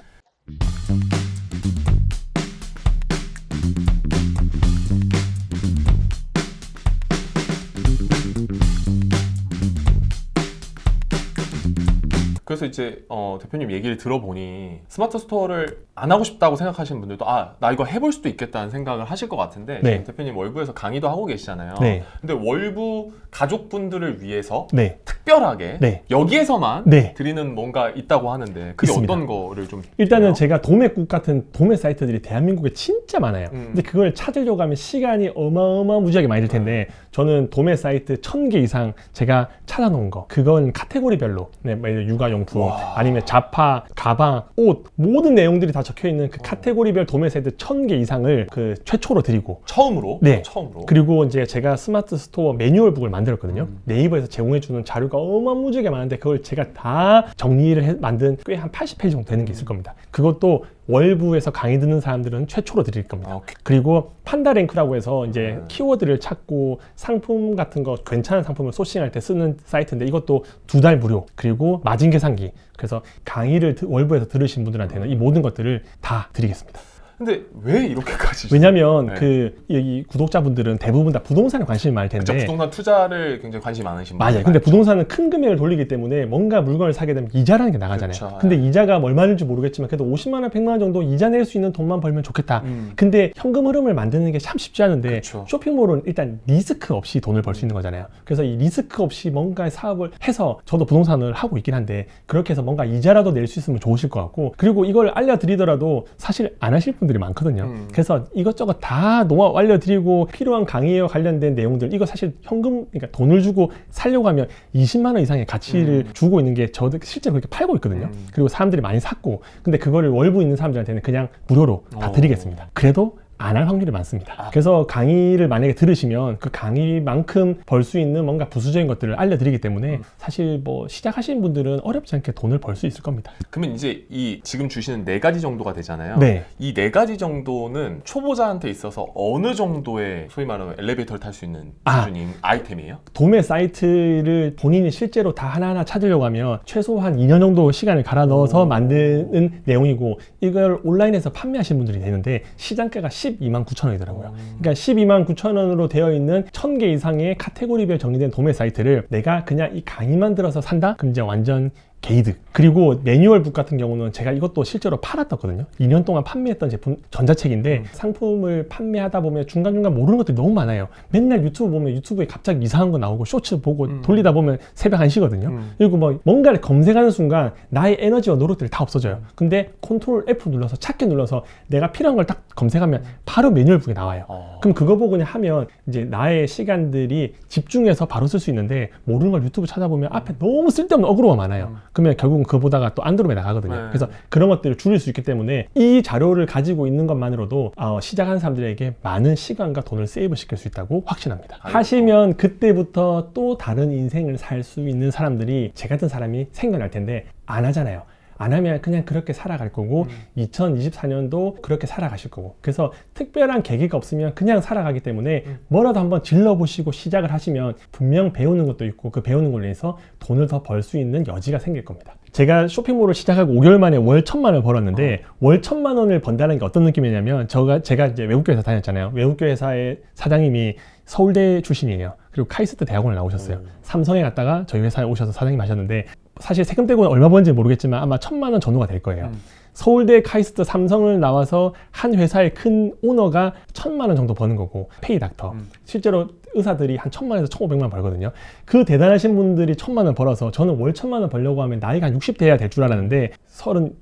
그래서 이제 대표님 얘기를 들어보니 스마트 스토어를 안 하고 싶다고 생각하시는 분들도 나 이거 해볼 수도 있겠다는 생각을 하실 것 같은데 네. 지금 대표님 월부에서 강의도 하고 계시잖아요. 네. 근데 월부 가족분들을 위해서 네. 특별하게 네. 여기에서만 네. 드리는 뭔가 있다고 하는데 그게 있습니다. 어떤 거를 좀 일단은 해요? 제가 도매국 같은 도매 사이트들이 대한민국에 진짜 많아요. 근데 그걸 찾으려고 하면 시간이 어마어마무지하게 많이 들 텐데 저는 도매 사이트 1000개 이상 제가 찾아놓은 거 그건 카테고리별로 네, 뭐 육아용품 와. 아니면 자파, 가방, 옷 모든 내용들이 다 적혀있는 그 카테고리별 도매 사이트 1000개 이상을 그 최초로 드리고 처음으로? 네. 처음으로. 그리고 이제 제가 스마트 스토어 매뉴얼북을 만들었거든요. 네이버에서 제공해주는 자료가 어마무지하게 많은데 그걸 제가 다 정리를 만든 꽤 한 80페이지 정도 되는 게 있을 겁니다. 그것도 월부에서 강의 듣는 사람들은 최초로 드릴 겁니다. 오케이. 그리고 판다랭크라고 해서 이제 키워드를 찾고 상품 같은 거 괜찮은 상품을 소싱할 때 쓰는 사이트인데 이것도 2달 무료. 그리고 마진 계산기. 그래서 강의를 월부에서 들으신 분들한테는 이 모든 것들을 다 드리겠습니다. 근데 왜 이렇게까지? 왜냐면 네. 이 구독자분들은 대부분 다 부동산에 관심이 많을 텐데 그쵸, 부동산 투자를 굉장히 관심이 많으신 분들 맞아요. 근데 부동산은 큰 금액을 돌리기 때문에 뭔가 물건을 사게 되면 이자라는 게 나가잖아요. 그쵸. 근데 이자가 얼마인지 모르겠지만 그래도 50만 원, 100만 원 정도 이자 낼 수 있는 돈만 벌면 좋겠다. 근데 현금 흐름을 만드는 게 참 쉽지 않은데 그쵸. 쇼핑몰은 일단 리스크 없이 돈을 벌 수 있는 거잖아요. 그래서 이 리스크 없이 뭔가 사업을 해서 저도 부동산을 하고 있긴 한데 그렇게 해서 뭔가 이자라도 낼 수 있으면 좋으실 것 같고 그리고 이걸 알려드리더라도 사실 안 하실 분들이 많거든요. 그래서 이것저것 다 노하우 알려드리고 필요한 강의와 관련된 내용들 이거 사실 현금 그러니까 돈을 주고 살려고 하면 20만 원 이상의 가치를 주고 있는 게 저도 실제로 그렇게 팔고 있거든요. 그리고 사람들이 많이 샀고 근데 그거를 월부 있는 사람들한테는 그냥 무료로 다 드리겠습니다. 그래도 안 할 확률이 많습니다. 그래서 강의를 만약에 들으시면 그 강의만큼 벌 수 있는 뭔가 부수적인 것들을 알려드리기 때문에 사실 뭐 시작하시는 분들은 어렵지 않게 돈을 벌 수 있을 겁니다. 그러면 이제 이 지금 주시는 4가지 정도가 되잖아요. 네. 이 4가지 정도는 초보자한테 있어서 어느 정도의 소위 말하는 엘리베이터를 탈 수 있는 수준인 아이템이에요? 도매 사이트를 본인이 실제로 다 하나하나 찾으려고 하면 최소한 2년 정도 시간을 갈아 넣어서 만드는 내용이고 이걸 온라인에서 판매하시는 분들이 되는데 시장가가 12만 9천 원이더라고요. 그러니까 12만 9천 원으로 되어 있는 1000개 이상의 카테고리별 정리된 도매 사이트를 내가 그냥 이 강의만 들어서 산다? 그럼 이제 완전 게이득. 그리고 매뉴얼북 같은 경우는 제가 이것도 실제로 팔았었거든요. 2년 동안 판매했던 제품 전자책인데 상품을 판매하다 보면 중간중간 모르는 것들이 너무 많아요. 맨날 유튜브 보면 유튜브에 갑자기 이상한 거 나오고 쇼츠 보고 돌리다 보면 새벽 1시거든요. 그리고 뭐 뭔가를 검색하는 순간 나의 에너지와 노력들이 다 없어져요. 근데 컨트롤 F 눌러서 찾기 눌러서 내가 필요한 걸 딱 검색하면 바로 매뉴얼북이 나와요. 그럼 그거 보고 그냥 하면 이제 나의 시간들이 집중해서 바로 쓸 수 있는데 모르는 걸 유튜브 찾아보면 앞에 너무 쓸데없는 어그로가 많아요. 그러면 결국은 그거보다가 또 안드로메다 가거든요. 네. 그래서 그런 것들을 줄일 수 있기 때문에 이 자료를 가지고 있는 것만으로도 시작하는 사람들에게 많은 시간과 돈을 세이브 시킬 수 있다고 확신합니다. 하시면 그때부터 또 다른 인생을 살 수 있는 사람들이 제 같은 사람이 생겨날 텐데 안 하잖아요. 안 하면 그냥 그렇게 살아갈 거고 2024년도 그렇게 살아가실 거고 그래서 특별한 계기가 없으면 그냥 살아가기 때문에 뭐라도 한번 질러보시고 시작을 하시면 분명 배우는 것도 있고 그 배우는 걸로 인해서 돈을 더 벌 수 있는 여지가 생길 겁니다. 제가 쇼핑몰을 시작하고 5개월 만에 월 1,000만 원을 벌었는데 월 1,000만 원을 번다는 게 어떤 느낌이냐면 제가 이제 외국계 회사 다녔잖아요. 외국계 회사의 사장님이 서울대 출신이에요. 그리고 카이스트 대학원을 나오셨어요. 삼성에 갔다가 저희 회사에 오셔서 사장님 하셨는데 사실 세금 떼고 얼마 버는지 모르겠지만 아마 1,000만 원 전후가 될 거예요. 서울대, 카이스트, 삼성을 나와서 한 회사의 큰 오너가 1,000만 원 정도 버는 거고 페이닥터. 실제로 의사들이 한 1,000만 원에서 1,500만 원 벌거든요. 그 대단하신 분들이 1,000만 원 벌어서 저는 월 1,000만 원 벌려고 하면 나이가 한 60대 해야 될 줄 알았는데 36,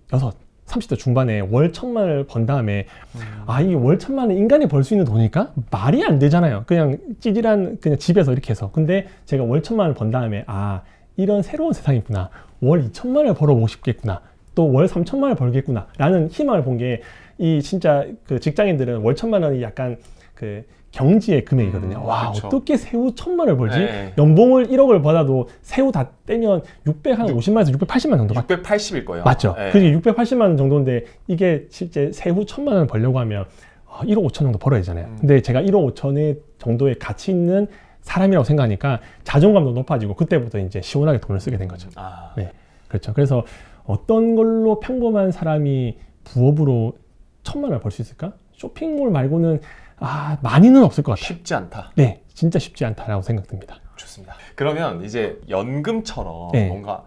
30대 중반에 월 1,000만 원을 번 다음에 이게 월 1,000만 원 인간이 벌 수 있는 돈일까? 말이 안 되잖아요. 그냥 찌질한 그냥 집에서 이렇게 해서. 근데 제가 월 1,000만 원을 번 다음에 이런 새로운 세상이 있구나. 월 2,000만 원을 벌어보고 싶겠구나. 또 월 3,000만 원을 벌겠구나. 라는 희망을 본 게 이 진짜 그 직장인들은 월 1,000만 원이 약간 그 경지의 금액이거든요. 와, 그렇죠. 어떻게 새우 1,000만 원을 벌지? 네. 연봉을 1억을 받아도 새우 다 떼면 650만에서 680만 정도 받 680일 거예요. 맞죠? 네. 그게 680만 원 정도인데 이게 실제 새우 1,000만 원을 벌려고 하면 1억 5천 정도 벌어야 되잖아요. 근데 제가 1억 5천의 정도의 가치 있는 사람이라고 생각하니까 자존감도 높아지고 그때부터 이제 시원하게 돈을 쓰게 된 거죠. 네, 그렇죠. 그래서 어떤 걸로 평범한 사람이 부업으로 1,000만 원을 벌 수 있을까? 쇼핑몰 말고는 많이는 없을 것 같아요. 쉽지 않다. 네, 진짜 쉽지 않다라고 생각됩니다. 좋습니다. 그러면 이제 연금처럼 네. 뭔가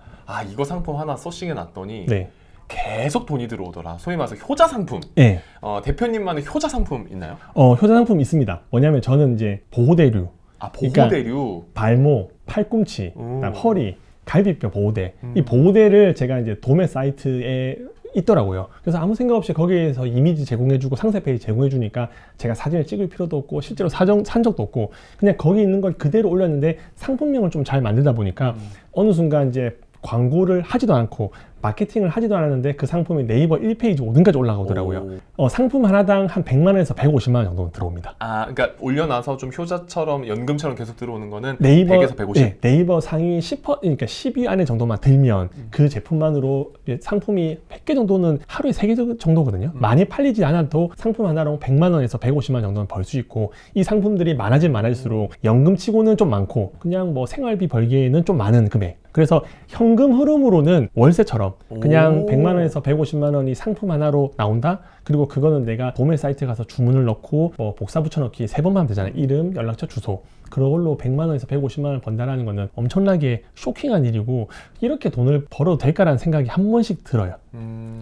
이거 상품 하나 소싱해 놨더니 네, 계속 돈이 들어오더라. 소위 말해서 효자 상품. 네. 대표님만의 효자 상품 있나요? 효자 상품 있습니다. 뭐냐면 저는 이제 보호대류, 보호대류. 발목, 팔꿈치, 그다음 허리, 갈비뼈 보호대. 음. 이 보호대를 제가 이제 도매 사이트에 있더라고요. 그래서 아무 생각 없이 거기에서 이미지 제공해주고 상세 페이지 제공해주니까 제가 사진을 찍을 필요도 없고 실제로 산 적도 없고 그냥 거기 있는 걸 그대로 올렸는데 상품명을 좀 잘 만들다 보니까 어느 순간 이제 광고를 하지도 않고 마케팅을 하지도 않았는데 그 상품이 네이버 1페이지 5등까지 올라가더라고요. 상품 하나당 한 100만 원에서 150만 원 정도 들어옵니다. 그러니까 올려놔서 좀 효자처럼 연금처럼 계속 들어오는 거는 네이버, 100에서 150? 네, 네이버 상위 10%, 그러니까 10위 안에 정도만 들면 그 제품만으로 상품이 100개 정도는 하루에 3개 정도거든요. 많이 팔리지 않아도 상품 하나로 100만 원에서 150만 원 정도는 벌 수 있고 이 상품들이 많아지면 많을수록 연금치고는 좀 많고 그냥 뭐 생활비 벌기에는 좀 많은 금액. 그래서 현금 흐름으로는 월세처럼 그냥 100만 원에서 150만 원이 상품 하나로 나온다? 그리고 그거는 내가 도매 사이트에 가서 주문을 넣고 뭐 복사 붙여넣기 3번만 하면 되잖아요. 이름, 연락처, 주소. 그걸로 100만 원에서 150만 원을 번다라는 거는 엄청나게 쇼킹한 일이고 이렇게 돈을 벌어도 될까라는 생각이 한 번씩 들어요.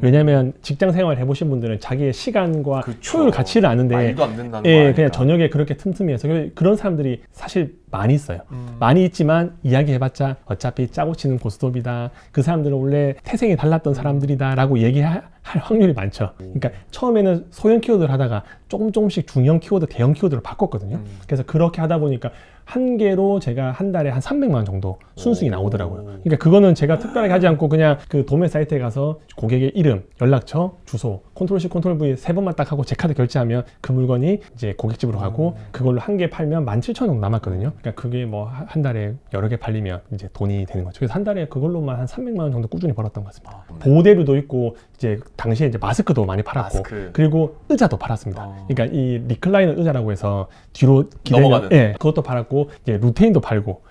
왜냐면 직장 생활 해보신 분들은 자기의 시간과 효율 가치를 아는데 말도 안 된다는 거 예, 아니까. 그냥 저녁에 그렇게 틈틈이 해서 그런 사람들이 사실 많이 있어요. 많이 있지만 이야기해봤자 어차피 짜고 치는 고스톱이다. 그 사람들은 원래 태생이 달랐던 사람들이다 라고 얘기할 확률이 많죠. 그러니까 처음에는 소형 키워드를 하다가 조금씩 중형 키워드, 대형 키워드로 바꿨거든요. 그래서 그렇게 하다 보니까 한 개로 제가 한 달에 한 300만 원 정도 순수익이 나오더라고요. 그러니까 그거는 제가 특별하게 하지 않고 그냥 그 도매 사이트에 가서 고객의 이름, 연락처, 주소, 컨트롤 C, 컨트롤 V 3번만 딱 하고 제 카드 결제하면 그 물건이 이제 고객집으로 가고 그걸로 한 개 팔면 17,000원 정도 남았거든요. 그러니까 그게 뭐 한 달에 여러 개 팔리면 이제 돈이 되는 거죠. 그래서 한 달에 그걸로만 한 300만 원 정도 꾸준히 벌었던 것 같습니다. 보호대류도 있고 이제 당시에 이제 마스크도 많이 팔았고 그리고 의자도 팔았습니다. 그러니까 이 리클라이너 의자라고 해서 뒤로 넘어가는. 예, 그것도 팔았고 이제 루테인도 팔고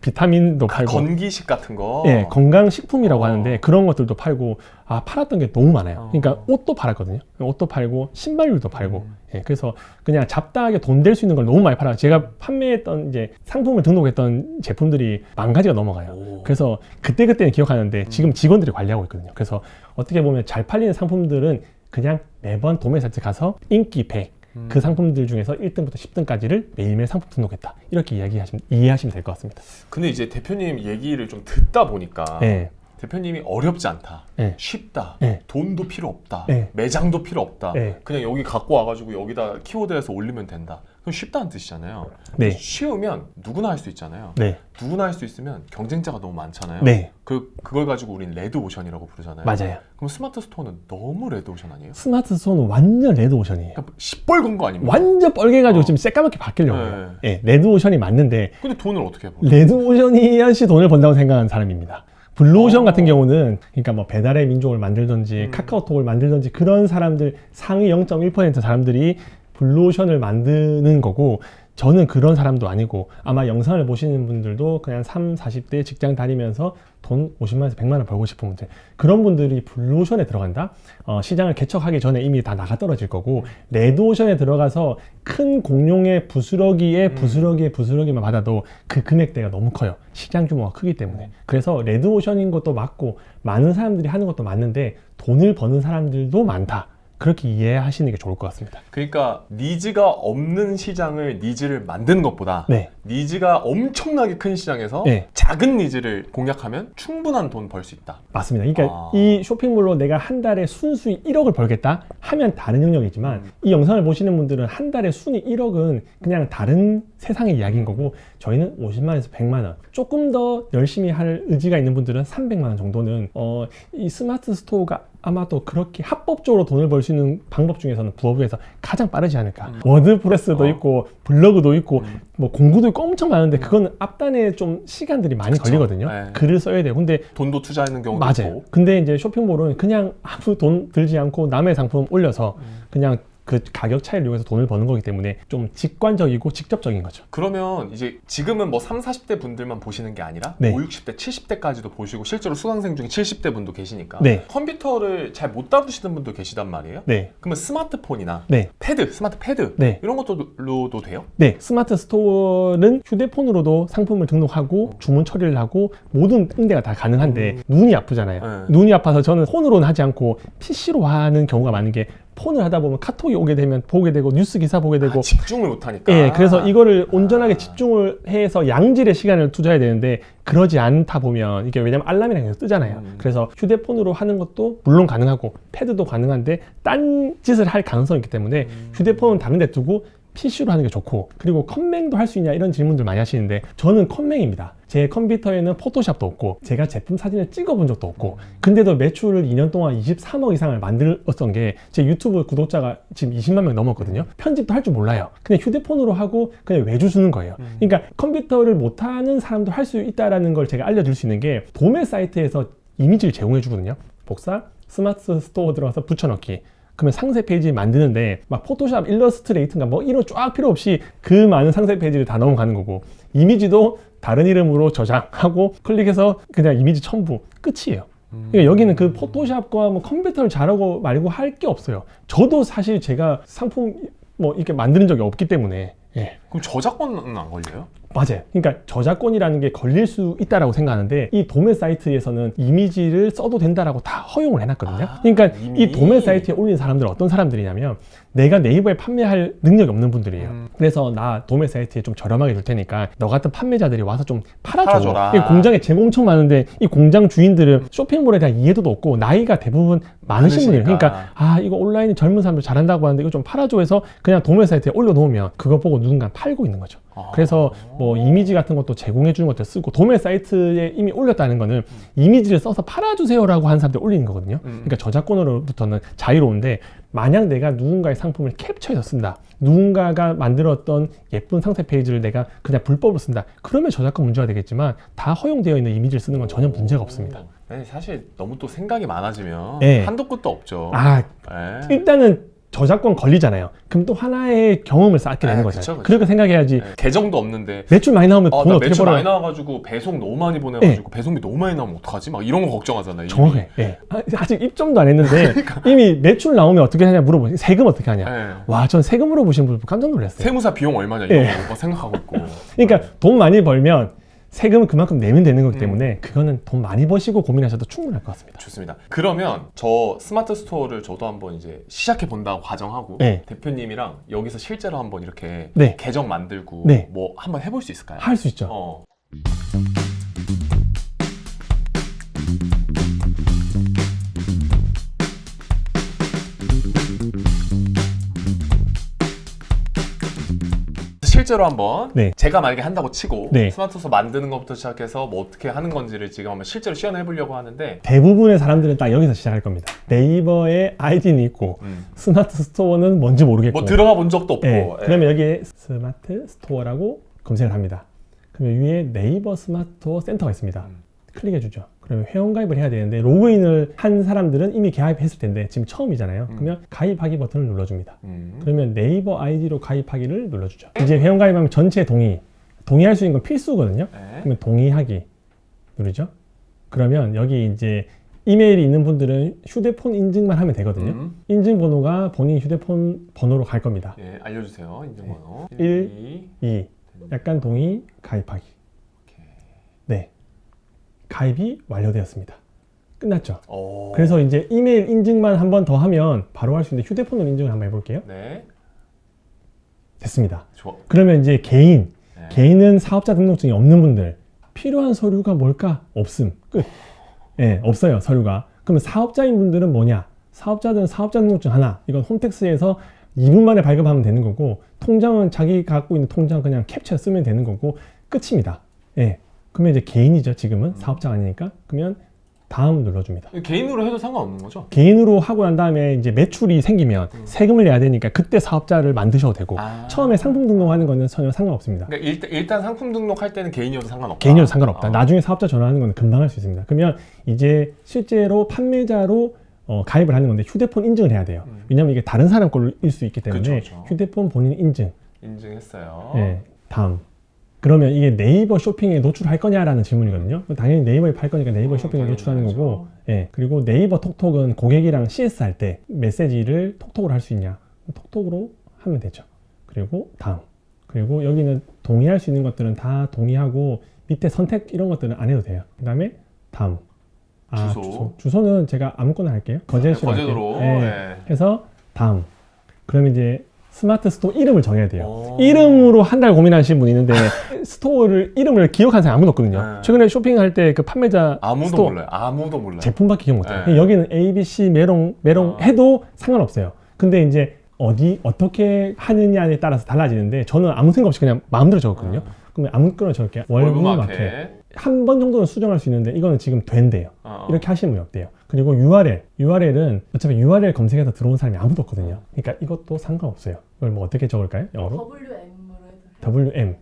비타민도 팔고 건기식 같은 거. 예, 건강식품이라고 하는데 그런 것들도 팔고 팔았던 게 너무 많아요. 그러니까 옷도 팔았거든요. 옷도 팔고 신발류도 팔고 예, 그래서 그냥 잡다하게 돈 될 수 있는 걸 너무 많이 팔아요. 제가 판매했던 이제 상품을 등록했던 제품들이 10,000가지가 넘어가요. 그래서 그때는 기억하는데 지금 직원들이 관리하고 있거든요. 그래서 어떻게 보면 잘 팔리는 상품들은 그냥 매번 도매 사이트 가서 인기 100 그 상품들 중에서 1등부터 10등까지를 매일매일 상품 등록했다. 이렇게 이해하시면 될 것 같습니다. 근데 이제 대표님 얘기를 좀 듣다 보니까 네. 대표님이 어렵지 않다, 네. 쉽다, 네. 돈도 필요 없다, 네. 매장도 필요 없다, 네. 그냥 여기 갖고 와가지고 여기다 키워드에서 올리면 된다. 그럼 쉽다는 뜻이잖아요. 네. 쉬우면 누구나 할 수 있잖아요. 네. 누구나 할 수 있으면 경쟁자가 너무 많잖아요. 네. 그걸 가지고 우린 레드오션이라고 부르잖아요. 맞아요. 그럼 스마트 스토어는 너무 레드오션 아니에요? 스마트 스토어는 완전 레드오션이에요. 그러니까 시뻘건 거 아닙니까? 완전 뻘개가지고 지금 새까맣게 바뀌려고 해요. 예, 레드오션이 맞는데 근데 돈을 어떻게 해버려? 레드오션이야시 돈을 번다고 생각하는 사람입니다. 블루오션 같은 경우는 그러니까 뭐 배달의 민족을 만들든지 카카오톡을 만들든지 그런 사람들 상위 0.1% 사람들이 블루오션을 만드는 거고 저는 그런 사람도 아니고 아마 영상을 보시는 분들도 그냥 3, 40대 직장 다니면서 돈 50만에서 100만원 벌고 싶은 분들, 그런 분들이 블루오션에 들어간다? 시장을 개척하기 전에 이미 다 나가 떨어질 거고, 레드오션에 들어가서 큰 공룡의 부스러기만 받아도 그 금액대가 너무 커요. 시장 규모가 크기 때문에. 그래서 레드오션인 것도 맞고 많은 사람들이 하는 것도 맞는데 돈을 버는 사람들도 많다. 그렇게 이해하시는 게 좋을 것 같습니다. 그러니까 니즈가 없는 시장을 니즈를 만드는 것보다 네. 니즈가 엄청나게 큰 시장에서 네. 작은 니즈를 공략하면 충분한 돈 벌 수 있다. 맞습니다. 그러니까 이 쇼핑몰로 내가 한 달에 순수익 1억을 벌겠다 하면 다른 영역이지만 이 영상을 보시는 분들은 한 달에 순익 1억은 그냥 다른 세상의 이야기인 거고, 저희는 50만에서 100만원, 조금 더 열심히 할 의지가 있는 분들은 300만원 정도는 이 스마트 스토어가 아마도 그렇게 합법적으로 돈을 벌 수 있는 방법 중에서는 부업에서 가장 빠르지 않을까. 워드프레스도 있고 블로그도 있고 뭐 공구도 있고 엄청 많은데 그거는 앞단에 좀 시간들이 많이 걸리거든요. 네. 글을 써야 돼요. 근데 돈도 투자하는 경우도 맞아요. 있고. 근데 이제 쇼핑몰은 그냥 아무 돈 들지 않고 남의 상품 올려서 그냥 그 가격 차이를 이용해서 돈을 버는 거기 때문에 좀 직관적이고 직접적인 거죠. 그러면 이제 지금은 뭐 3, 40대 분들만 보시는 게 아니라 네. 5, 60대, 70대까지도 보시고 실제로 수강생 중에 70대 분도 계시니까 네. 컴퓨터를 잘 못 다루시는 분도 계시단 말이에요. 네. 그러면 스마트폰이나 네. 스마트 패드 네. 이런 것들로도 돼요? 네, 스마트 스토어는 휴대폰으로도 상품을 등록하고 주문 처리를 하고 모든 응대가 다 가능한데 눈이 아프잖아요. 네. 눈이 아파서 저는 폰으로는 하지 않고 PC로 하는 경우가 많은 게, 폰을 하다 보면 카톡이 오게 되면 보게 되고 뉴스 기사 보게 되고 집중을 못 하니까. 예, 그래서 이거를 온전하게 집중을 해서 양질의 시간을 투자해야 되는데 그러지 않다 보면 이게, 왜냐면 알람이랑 계속 뜨잖아요. 그래서 휴대폰으로 하는 것도 물론 가능하고 패드도 가능한데 딴 짓을 할 가능성이 있기 때문에 휴대폰은 다른 데 두고 PC로 하는 게 좋고, 그리고 컴맹도 할 수 있냐 이런 질문들 많이 하시는데 저는 컴맹입니다. 제 컴퓨터에는 포토샵도 없고 제가 제품 사진을 찍어본 적도 없고, 근데도 매출을 2년 동안 23억 이상을 만들었던 게 제 유튜브 구독자가 지금 20만 명 넘었거든요. 편집도 할 줄 몰라요. 그냥 휴대폰으로 하고 그냥 외주 주는 거예요. 그러니까 컴퓨터를 못하는 사람도 할 수 있다는 걸 제가 알려줄 수 있는 게, 도매 사이트에서 이미지를 제공해 주거든요. 복사, 스마트 스토어 들어가서 붙여넣기. 그러면 상세 페이지 만드는데 막 포토샵, 일러스트레이트인가 뭐 이런 쫙 필요 없이 그 많은 상세 페이지를 다 넘어가는 거고, 이미지도 다른 이름으로 저장하고 클릭해서 그냥 이미지 첨부, 끝이에요. 그러니까 여기는 그 포토샵과 뭐 컴퓨터를 잘하고 말고 할 게 없어요. 저도 사실 제가 상품 뭐 이렇게 만드는 적이 없기 때문에. 예. 그럼 저작권은 안 걸려요? 맞아요. 그러니까 저작권이라는 게 걸릴 수 있다라고 생각하는데, 이 도매 사이트에서는 이미지를 써도 된다라고 다 허용을 해놨거든요. 그러니까 이 도매 사이트에 올린 사람들은 어떤 사람들이냐면 내가 네이버에 판매할 능력이 없는 분들이에요. 그래서 나 도매 사이트에 좀 저렴하게 줄 테니까 너 같은 판매자들이 와서 좀 팔아줘. 이 공장에 재고 엄청 많은데 이 공장 주인들은 쇼핑몰에 대한 이해도도 없고 나이가 대부분 많으신 분이에요. 그러니까 이거 온라인에 젊은 사람들 잘한다고 하는데 이거 좀 팔아줘 해서 그냥 도매 사이트에 올려놓으면 그거 보고 누군가 팔고 있는 거죠. 그래서 뭐 이미지 같은 것도 제공해 주는 것도 쓰고, 도매 사이트에 이미 올렸다는 거는 이미지를 써서 팔아주세요라고 하는 사람들 올리는 거거든요. 그러니까 저작권으로부터는 자유로운데, 만약 내가 누군가의 상품을 캡처해서 쓴다, 누군가가 만들었던 예쁜 상세 페이지를 내가 그냥 불법으로 쓴다, 그러면 저작권 문제가 되겠지만 다 허용되어 있는 이미지를 쓰는 건 전혀 문제가 없습니다. 네, 사실 너무 또 생각이 많아지면 네. 한도 끝도 없죠. 네. 일단은 저작권 걸리잖아요. 그럼 또 하나의 경험을 쌓게 되는 거잖아요. 그쵸. 그렇게 생각해야지. 계정도 없는데 매출 많이 나오면 돈 어떻게 매출 벌어요? 많이 나와가지고 배송 너무 많이 보내가지고 배송비 너무 많이 나오면 어떡하지? 막 이런 거 걱정하잖아요. 정확해. 예. 아직 입점도 안 했는데 이미 매출 나오면 어떻게 하냐 물어보세요. 세금 어떻게 하냐. 네. 와, 전 세금 물어보시는 분 깜짝 놀랐어요. 세무사 비용 얼마냐 이런 거 생각하고 있고. 그러니까 돈 많이 벌면 세금을 그만큼 내면 되는 거기 때문에 그거는 돈 많이 버시고 고민하셔도 충분할 것 같습니다. 좋습니다. 그러면 저 스마트 스토어를 저도 한번 이제 시작해 본다고 가정하고 대표님이랑 여기서 실제로 한번 이렇게 계정 만들고 뭐 한번 해볼 수 있을까요? 할 수 있죠. 실제로 한번 제가 만약에 한다고 치고 스마트 스토어 만드는 것부터 시작해서 뭐 어떻게 하는 건지를 지금 한번 실제로 시연해 보려고 하는데, 대부분의 사람들은 딱 여기서 시작할 겁니다. 네이버에 아이디는 있고 스마트 스토어는 뭔지 모르겠고 뭐 들어가 본 적도 없고 그러면 여기에 스마트 스토어라고 검색을 합니다. 그러면 위에 네이버 스마트 스토어 센터가 있습니다. 클릭해주죠. 그러면 회원가입을 해야 되는데 로그인을 한 사람들은 이미 가입했을 텐데 지금 처음이잖아요. 그러면 가입하기 버튼을 눌러줍니다. 그러면 네이버 아이디로 가입하기를 눌러주죠. 이제 회원가입하면 전체 동의할 수 있는 건 필수거든요. 그러면 동의하기 누르죠. 그러면 여기 이제 이메일이 있는 분들은 휴대폰 인증만 하면 되거든요. 인증번호가 본인 휴대폰 번호로 갈 겁니다. 예, 알려주세요. 인증번호. 2 약간 동의 가입하기. 네, 가입이 완료되었습니다. 끝났죠. 그래서 이제 이메일 인증만 한 번 더 하면 바로 할 수 있는데 휴대폰으로 인증을 한번 해볼게요. 네. 됐습니다. 좋아. 그러면 이제 개인은 사업자 등록증이 없는 분들 필요한 서류가 뭘까? 없음. 끝. 예, 없어요, 서류가. 그러면 사업자인 분들은 뭐냐? 사업자들은 사업자 등록증 하나. 이건 홈택스에서 2분 만에 발급하면 되는 거고, 통장은 자기 갖고 있는 통장 그냥 캡처 쓰면 되는 거고, 끝입니다. 예. 그러면 이제 개인이죠, 지금은. 사업자가 아니니까. 그러면 다음 눌러줍니다. 개인으로 해도 상관없는 거죠? 개인으로 하고 난 다음에 이제 매출이 생기면 세금을 내야 되니까 그때 사업자를 만드셔도 되고, 처음에 상품 등록하는 거는 전혀 상관없습니다. 그러니까 일단 상품 등록할 때는 개인이어도 상관없다. 개인이어도 상관없다. 나중에 사업자 전환하는 건 금방 할 수 있습니다. 그러면 이제 실제로 판매자로 가입을 하는 건데 휴대폰 인증을 해야 돼요. 왜냐면 이게 다른 사람 걸로일 수 있기 때문에 그쵸. 휴대폰 본인 인증했어요. 네, 다음. 그러면 이게 네이버 쇼핑에 노출할 거냐라는 질문이거든요. 당연히 네이버에 팔 거니까 네이버 쇼핑에 노출하는 거고, 예. 그리고 네이버 톡톡은 고객이랑 CS 할 때 메시지를 톡톡으로 할 수 있냐? 톡톡으로 하면 되죠. 그리고 다음. 그리고 여기는 동의할 수 있는 것들은 다 동의하고 밑에 선택 이런 것들은 안 해도 돼요. 그 다음에 다음. 주소는 제가 아무거나 할게요. 거제도로. 네. 해서 다음. 그러면 이제 스마트 스토어 이름을 정해야 돼요. 이름으로 한 달 고민하시는 분이 있는데 스토어를 이름을 기억하는 사람이 아무도 없거든요. 최근에 쇼핑할 때 그 판매자 아무도 몰라요. 아무도 몰라요. 제품밖에 기억 못해요. 여기는 ABC 메롱 해도 상관없어요. 근데 이제 어떻게 하느냐에 따라서 달라지는데 저는 아무 생각 없이 그냥 마음대로 적었거든요. 그러면 아무거나 적을게요. 월브마켓. 한 번 정도는 수정할 수 있는데 이거는 지금 된대요. 이렇게 하시는 분이 없대요. 그리고 URL은 어차피 URL 검색해서 들어온 사람이 아무도 없거든요. 그러니까 이것도 상관없어요. 이걸 뭐 어떻게 적을까요? 영어로? WM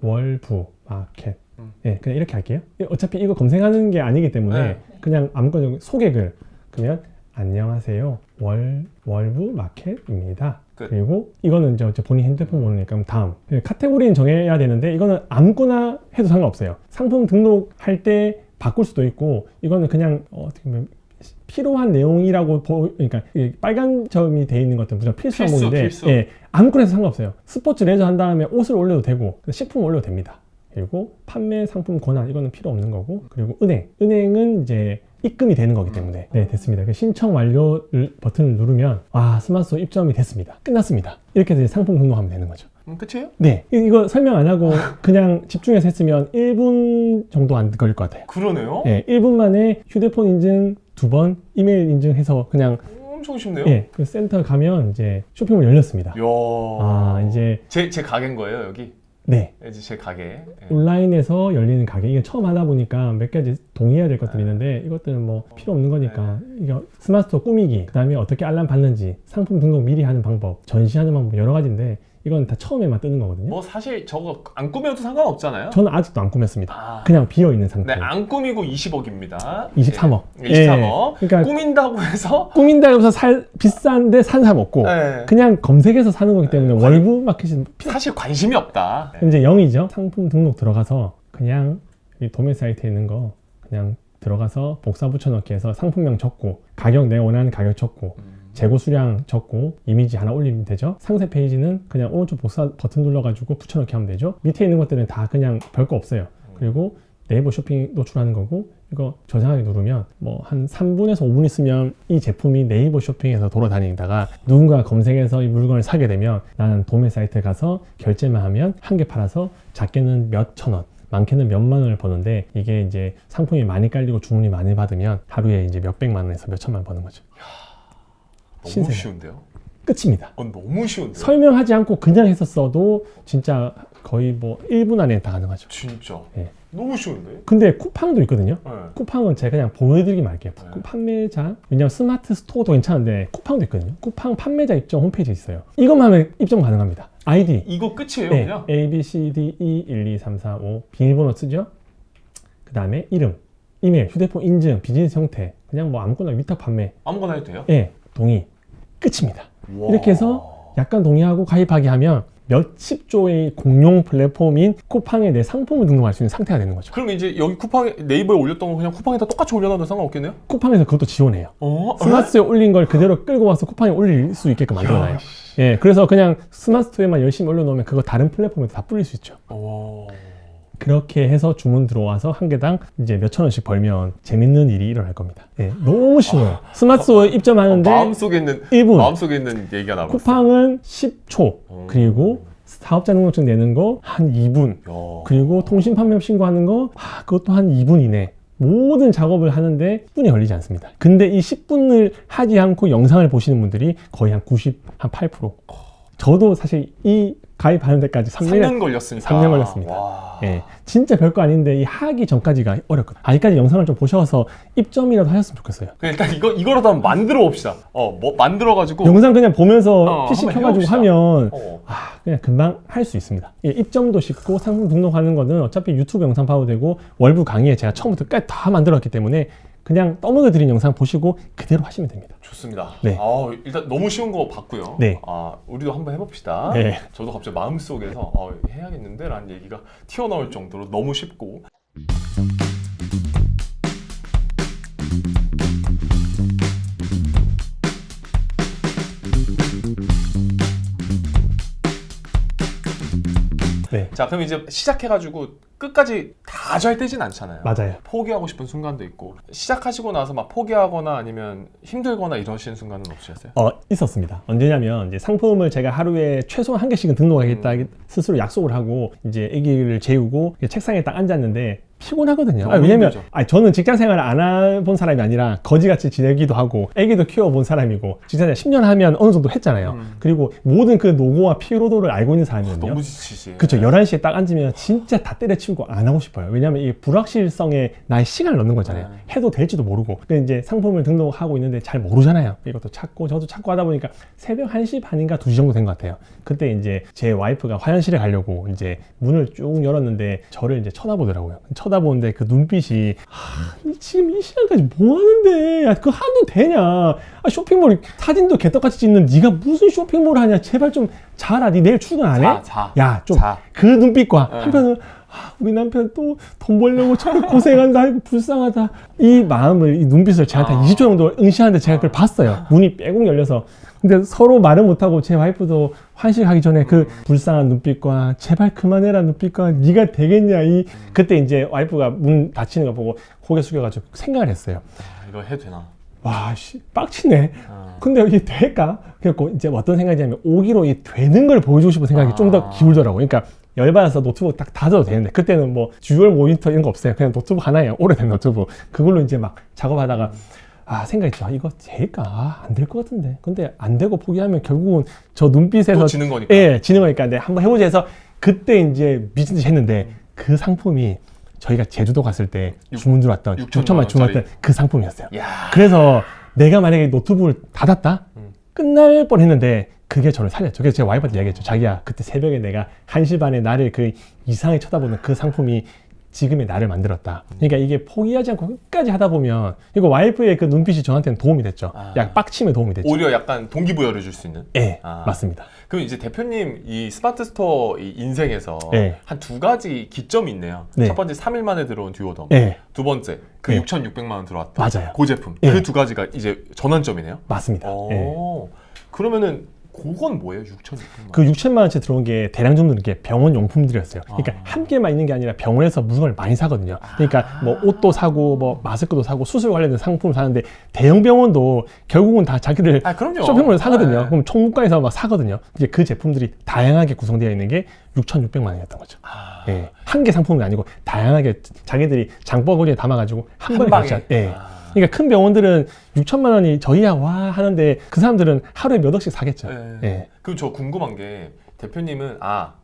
월부 마켓. 네, 그냥 이렇게 할게요. 어차피 이거 검색하는 게 아니기 때문에 그냥 아무거나 소개글 그러면 안녕하세요 월부 마켓입니다. 그리고 이거는 이제 본인 핸드폰 번호니까 다음. 카테고리는 정해야 되는데 이거는 아무거나 해도 상관없어요. 상품 등록할 때 바꿀 수도 있고 이거는 그냥 어떻게 보면 필요한 내용이라고 그러니까 빨간 점이 돼 있는 것들은 무조건 필수 항목인데 예, 아무거나 해도 상관없어요. 스포츠 레저 한 다음에 옷을 올려도 되고 식품 올려도 됩니다. 그리고 판매 상품 권한 이거는 필요 없는 거고, 그리고 은행은 이제 입금이 되는 거기 때문에 네, 됐습니다. 신청 완료 버튼을 누르면 스마트스토어 입점이 됐습니다. 끝났습니다. 이렇게 해서 상품 등록하면 되는 거죠. 끝이에요? 네, 이거 설명 안 하고 그냥 집중해서 했으면 1분 정도 안 걸릴 것 같아요. 그러네요. 네, 1분 만에 휴대폰 인증 2번, 이메일 인증해서 그냥 엄청 쉽네요. 네, 그 센터 가면 이제 쇼핑몰 열렸습니다. 이제 제 가게인 거예요, 여기? 네. 이제 제 가게. 온라인에서 열리는 가게. 이게 처음 하다 보니까 몇 가지 동의해야 될 것들이 있는데 이것들은 뭐 필요 없는 거니까 이거 스마트스토어 꾸미기, 그 다음에 어떻게 알람 받는지, 상품 등록 미리 하는 방법, 전시하는 방법 여러 가지인데 이건 다 처음에만 뜨는 거거든요. 뭐 사실 저거 안 꾸며도 상관없잖아요. 저는 아직도 안 꾸몄습니다. 그냥 비어있는 상태. 네, 안 꾸미고 20억입니다. 23억. 23억. 그러니까 꾸민다고 해서 비싼데 산 사람 없고 그냥 검색해서 사는 거기 때문에 월부 마켓은 사실 관심이 없다. 이제 0이죠. 상품 등록 들어가서 그냥 이 도매 사이트에 있는 거 그냥 들어가서 복사 붙여넣기 해서 상품명 적고 가격 내가 원하는 가격 적고 재고 수량 적고 이미지 하나 올리면 되죠. 상세 페이지는 그냥 오른쪽 복사 버튼 눌러가지고 붙여넣기 하면 되죠. 밑에 있는 것들은 다 그냥 별거 없어요. 그리고 네이버 쇼핑 노출하는 거고, 이거 저장하기 누르면 뭐 한 3분에서 5분 있으면 이 제품이 네이버 쇼핑에서 돌아다니다가 누군가 검색해서 이 물건을 사게 되면 나는 도매 사이트에 가서 결제만 하면 한 개 팔아서 작게는 몇 천 원, 많게는 몇만 원을 버는데, 이게 이제 상품이 많이 깔리고 주문이 많이 받으면 하루에 이제 몇백만 원에서 몇천만 원 버는 거죠. 너무 쉬운데요? 끝입니다. 너무 쉬운데. 설명하지 않고 그냥 했었어도 진짜 거의 뭐 1분 안에 다 가능하죠. 진짜. 네. 너무 쉬운데? 근데 쿠팡도 있거든요. 쿠팡은 제가 그냥 보여드리기만 할게요. 판매자, 왜냐면 스마트 스토어도 괜찮은데 쿠팡도 있거든요. 쿠팡 판매자 입점 홈페이지 있어요. 이것만 하면 입점 가능합니다. 아이디. 이거 끝이에요, 네. 그냥? A, B, C, D, E, 1, 2, 3, 4, 5. 비밀번호 쓰죠. 그 다음에 이름. 이메일, 휴대폰 인증, 비즈니스 형태, 그냥 뭐 아무거나 위탁 판매, 아무거나 해도 돼요? 예, 동의, 끝입니다. 와. 이렇게 해서 약관 동의하고 가입하기 하면 몇십 조의 공용 플랫폼인 쿠팡에 내 상품을 등록할 수 있는 상태가 되는 거죠. 그럼 이제 여기 쿠팡에 네이버에 올렸던 거 그냥 쿠팡에다 똑같이 올려놔도 상관없겠네요? 쿠팡에서 그것도 지원해요. 어? 스마트스토어에 올린 걸 그대로 끌고 와서 쿠팡에 올릴 수 있게끔 만들어놔요. 예, 그래서 그냥 스마트스토어에만 열심히 올려놓으면 그거 다른 플랫폼에도 다 뿌릴 수 있죠. 오. 그렇게 해서 주문 들어와서 한 개당 이제 몇천 원씩 벌면 재밌는 일이 일어날 겁니다. 예, 너무 쉬워요. 스마트스토어에 입점하는데 마음속에 있는 1분, 마음속에 있는 얘기가 나왔어. 쿠팡은 10초, 그리고 사업자 등록증 내는 거 한 2분, 야. 그리고 통신 판매업 신고하는 거 그것도 한 2분 이내. 모든 작업을 하는데 10분이 걸리지 않습니다. 근데 이 10분을 하지 않고 영상을 보시는 분들이 거의 한 8%. 저도 사실 이 가입하는 데까지 3년 걸렸으니까. 3년 걸렸습니다. 와. 예, 진짜 별거 아닌데 이 하기 전까지가 어렵거든요. 아직까지 영상을 좀 보셔서 입점이라도 하셨으면 좋겠어요. 그냥 일단 이거라도 한번 만들어 봅시다. 뭐 만들어가지고. 영상 그냥 보면서 PC 한번 켜가지고 해봅시다. 하면 어. 그냥 금방 할 수 있습니다. 예, 입점도 쉽고 상품 등록하는 거는 어차피 유튜브 영상 봐도 되고 월부 강의에 제가 처음부터 끝까지 다 만들었기 때문에 그냥 떠먹여 드린 영상 보시고 그대로 하시면 됩니다. 좋습니다. 네. 일단 너무 쉬운 거 봤고요. 네. 우리도 한번 해봅시다. 네. 저도 갑자기 마음속에서 해야겠는데 라는 얘기가 튀어나올 정도로 너무 쉽고. 네, 자, 그럼 이제 시작해가지고 끝까지 다 잘 되진 않잖아요. 맞아요. 포기하고 싶은 순간도 있고 시작하시고 나서 막 포기하거나 아니면 힘들거나 이러시는 순간은 없으셨어요? 있었습니다. 언제냐면 이제 상품을 제가 하루에 최소한 한 개씩은 등록하겠다 스스로 약속을 하고 이제 아기를 재우고 책상에 딱 앉았는데 피곤하거든요. 왜냐면 저는 직장 생활을 안 해본 사람이 아니라 거지같이 지내기도 하고 아기도 키워본 사람이고 직장 생활 10년 하면 어느 정도 했잖아요. 그리고 모든 그 노고와 피로도를 알고 있는 사람이거든요. 너무 지치지. 그렇죠. 11시에 딱 앉으면 진짜 다 때려치우고 안 하고 싶어요. 왜냐면 이 불확실성에 나의 시간을 넣는 거잖아요. 해도 될지도 모르고. 근데 이제 상품을 등록하고 있는데 잘 모르잖아요. 이것도 찾고 저도 찾고 하다 보니까 새벽 1시 반인가 2시 정도 된 것 같아요. 그때 이제 제 와이프가 화장실에 가려고 이제 문을 쭉 열었는데 저를 이제 쳐다보더라고요. 쳐다보는데 그 눈빛이 지금 이 시간까지 뭐 하는데? 야, 그거 하도 되냐? 쇼핑몰 사진도 개떡같이 찍는 네가 무슨 쇼핑몰 하냐? 제발 좀 자라. 네 내일 출근 안 해? 야, 좀 그 눈빛과 한편은 우리 남편 또 돈 벌려고 저렇게 고생한다. 아이고 불쌍하다. 이 마음을, 이 눈빛을 저한테 20초 정도 응시하는데 제가 그걸 봤어요. 문이 빼곡 열려서. 근데 서로 말은 못하고 제 와이프도 화장실 가기 전에 그 불쌍한 눈빛과 제발 그만해라 눈빛과 네가 되겠냐 그때 이제 와이프가 문 닫히는 거 보고 고개 숙여가지고 생각을 했어요. 이거 해도 되나? 와, 빡치네. 근데 이게 될까? 그래갖고 이제 어떤 생각이냐면 오기로 이 되는 걸 보여주고 싶은 생각이 좀 더 기울더라고요. 그러니까 열받아서 노트북 딱 닫아도 되는데 그때는 뭐 듀얼 모니터 이런 거 없어요. 그냥 노트북 하나예요. 오래된 노트북. 그걸로 이제 막 작업하다가 생각했죠. 이거 될까? 안 될 것 같은데. 근데 안 되고 포기하면 결국은 저 눈빛에서 또 지는 거니까. 예, 지는 거니까. 근데 한번 해보자 해서 그때 이제 미친 듯이 했는데 그 상품이 저희가 제주도 갔을 때 주문 들어왔던 6천만 주문 왔던 그 상품이었어요. 야. 그래서 내가 만약에 노트북을 닫았다? 끝날 뻔했는데 그게 저를 살렸죠. 그래서 제가 와이프한테 이야기했죠. 자기야, 그때 새벽에 내가 1시 반에 나를 그 이상하게 쳐다보는 그 상품이 지금의 나를 만들었다. 그러니까 이게 포기하지 않고 끝까지 하다 보면 이거 와이프의 그 눈빛이 저한테는 도움이 됐죠. 약 빡침에 도움이 됐죠. 오히려 약간 동기부여를 줄 수 있는? 네, 맞습니다. 그럼 이제 대표님 이 스마트 스토어 이 인생에서 네. 한 두 가지 기점이 있네요. 네. 첫 번째 3일 만에 들어온 듀오덤. 네. 두 번째 그 네. 6,600만 원 들어왔다. 맞아요. 그 제품. 네. 그 두 가지가 이제 전환점이네요. 맞습니다. 네. 그러면은 그건 뭐예요? 6,600만 원. 그 6천만 원치 들어온 게 대량 주문은 게 병원 용품들이었어요. 그러니까 한 개만 있는 게 아니라 병원에서 물건을 많이 사거든요. 그러니까 뭐 옷도 사고 뭐 마스크도 사고 수술 관련된 상품을 사는데 대형 병원도 결국은 다 자기들 쇼핑몰에서 사거든요. 그럼 총무과에서 막 사거든요. 이제 그 제품들이 다양하게 구성되어 있는 게 6,600만 원이었던 거죠. 예. 한 개 상품이 아니고 다양하게 자기들이 장바구니에 담아가지고 한 번에 결제. 예. 그러니까 큰 병원들은 6천만 원이 저희야 와 하는데 그 사람들은 하루에 몇 억씩 사겠죠. 네. 예. 그럼 저 궁금한 게 대표님은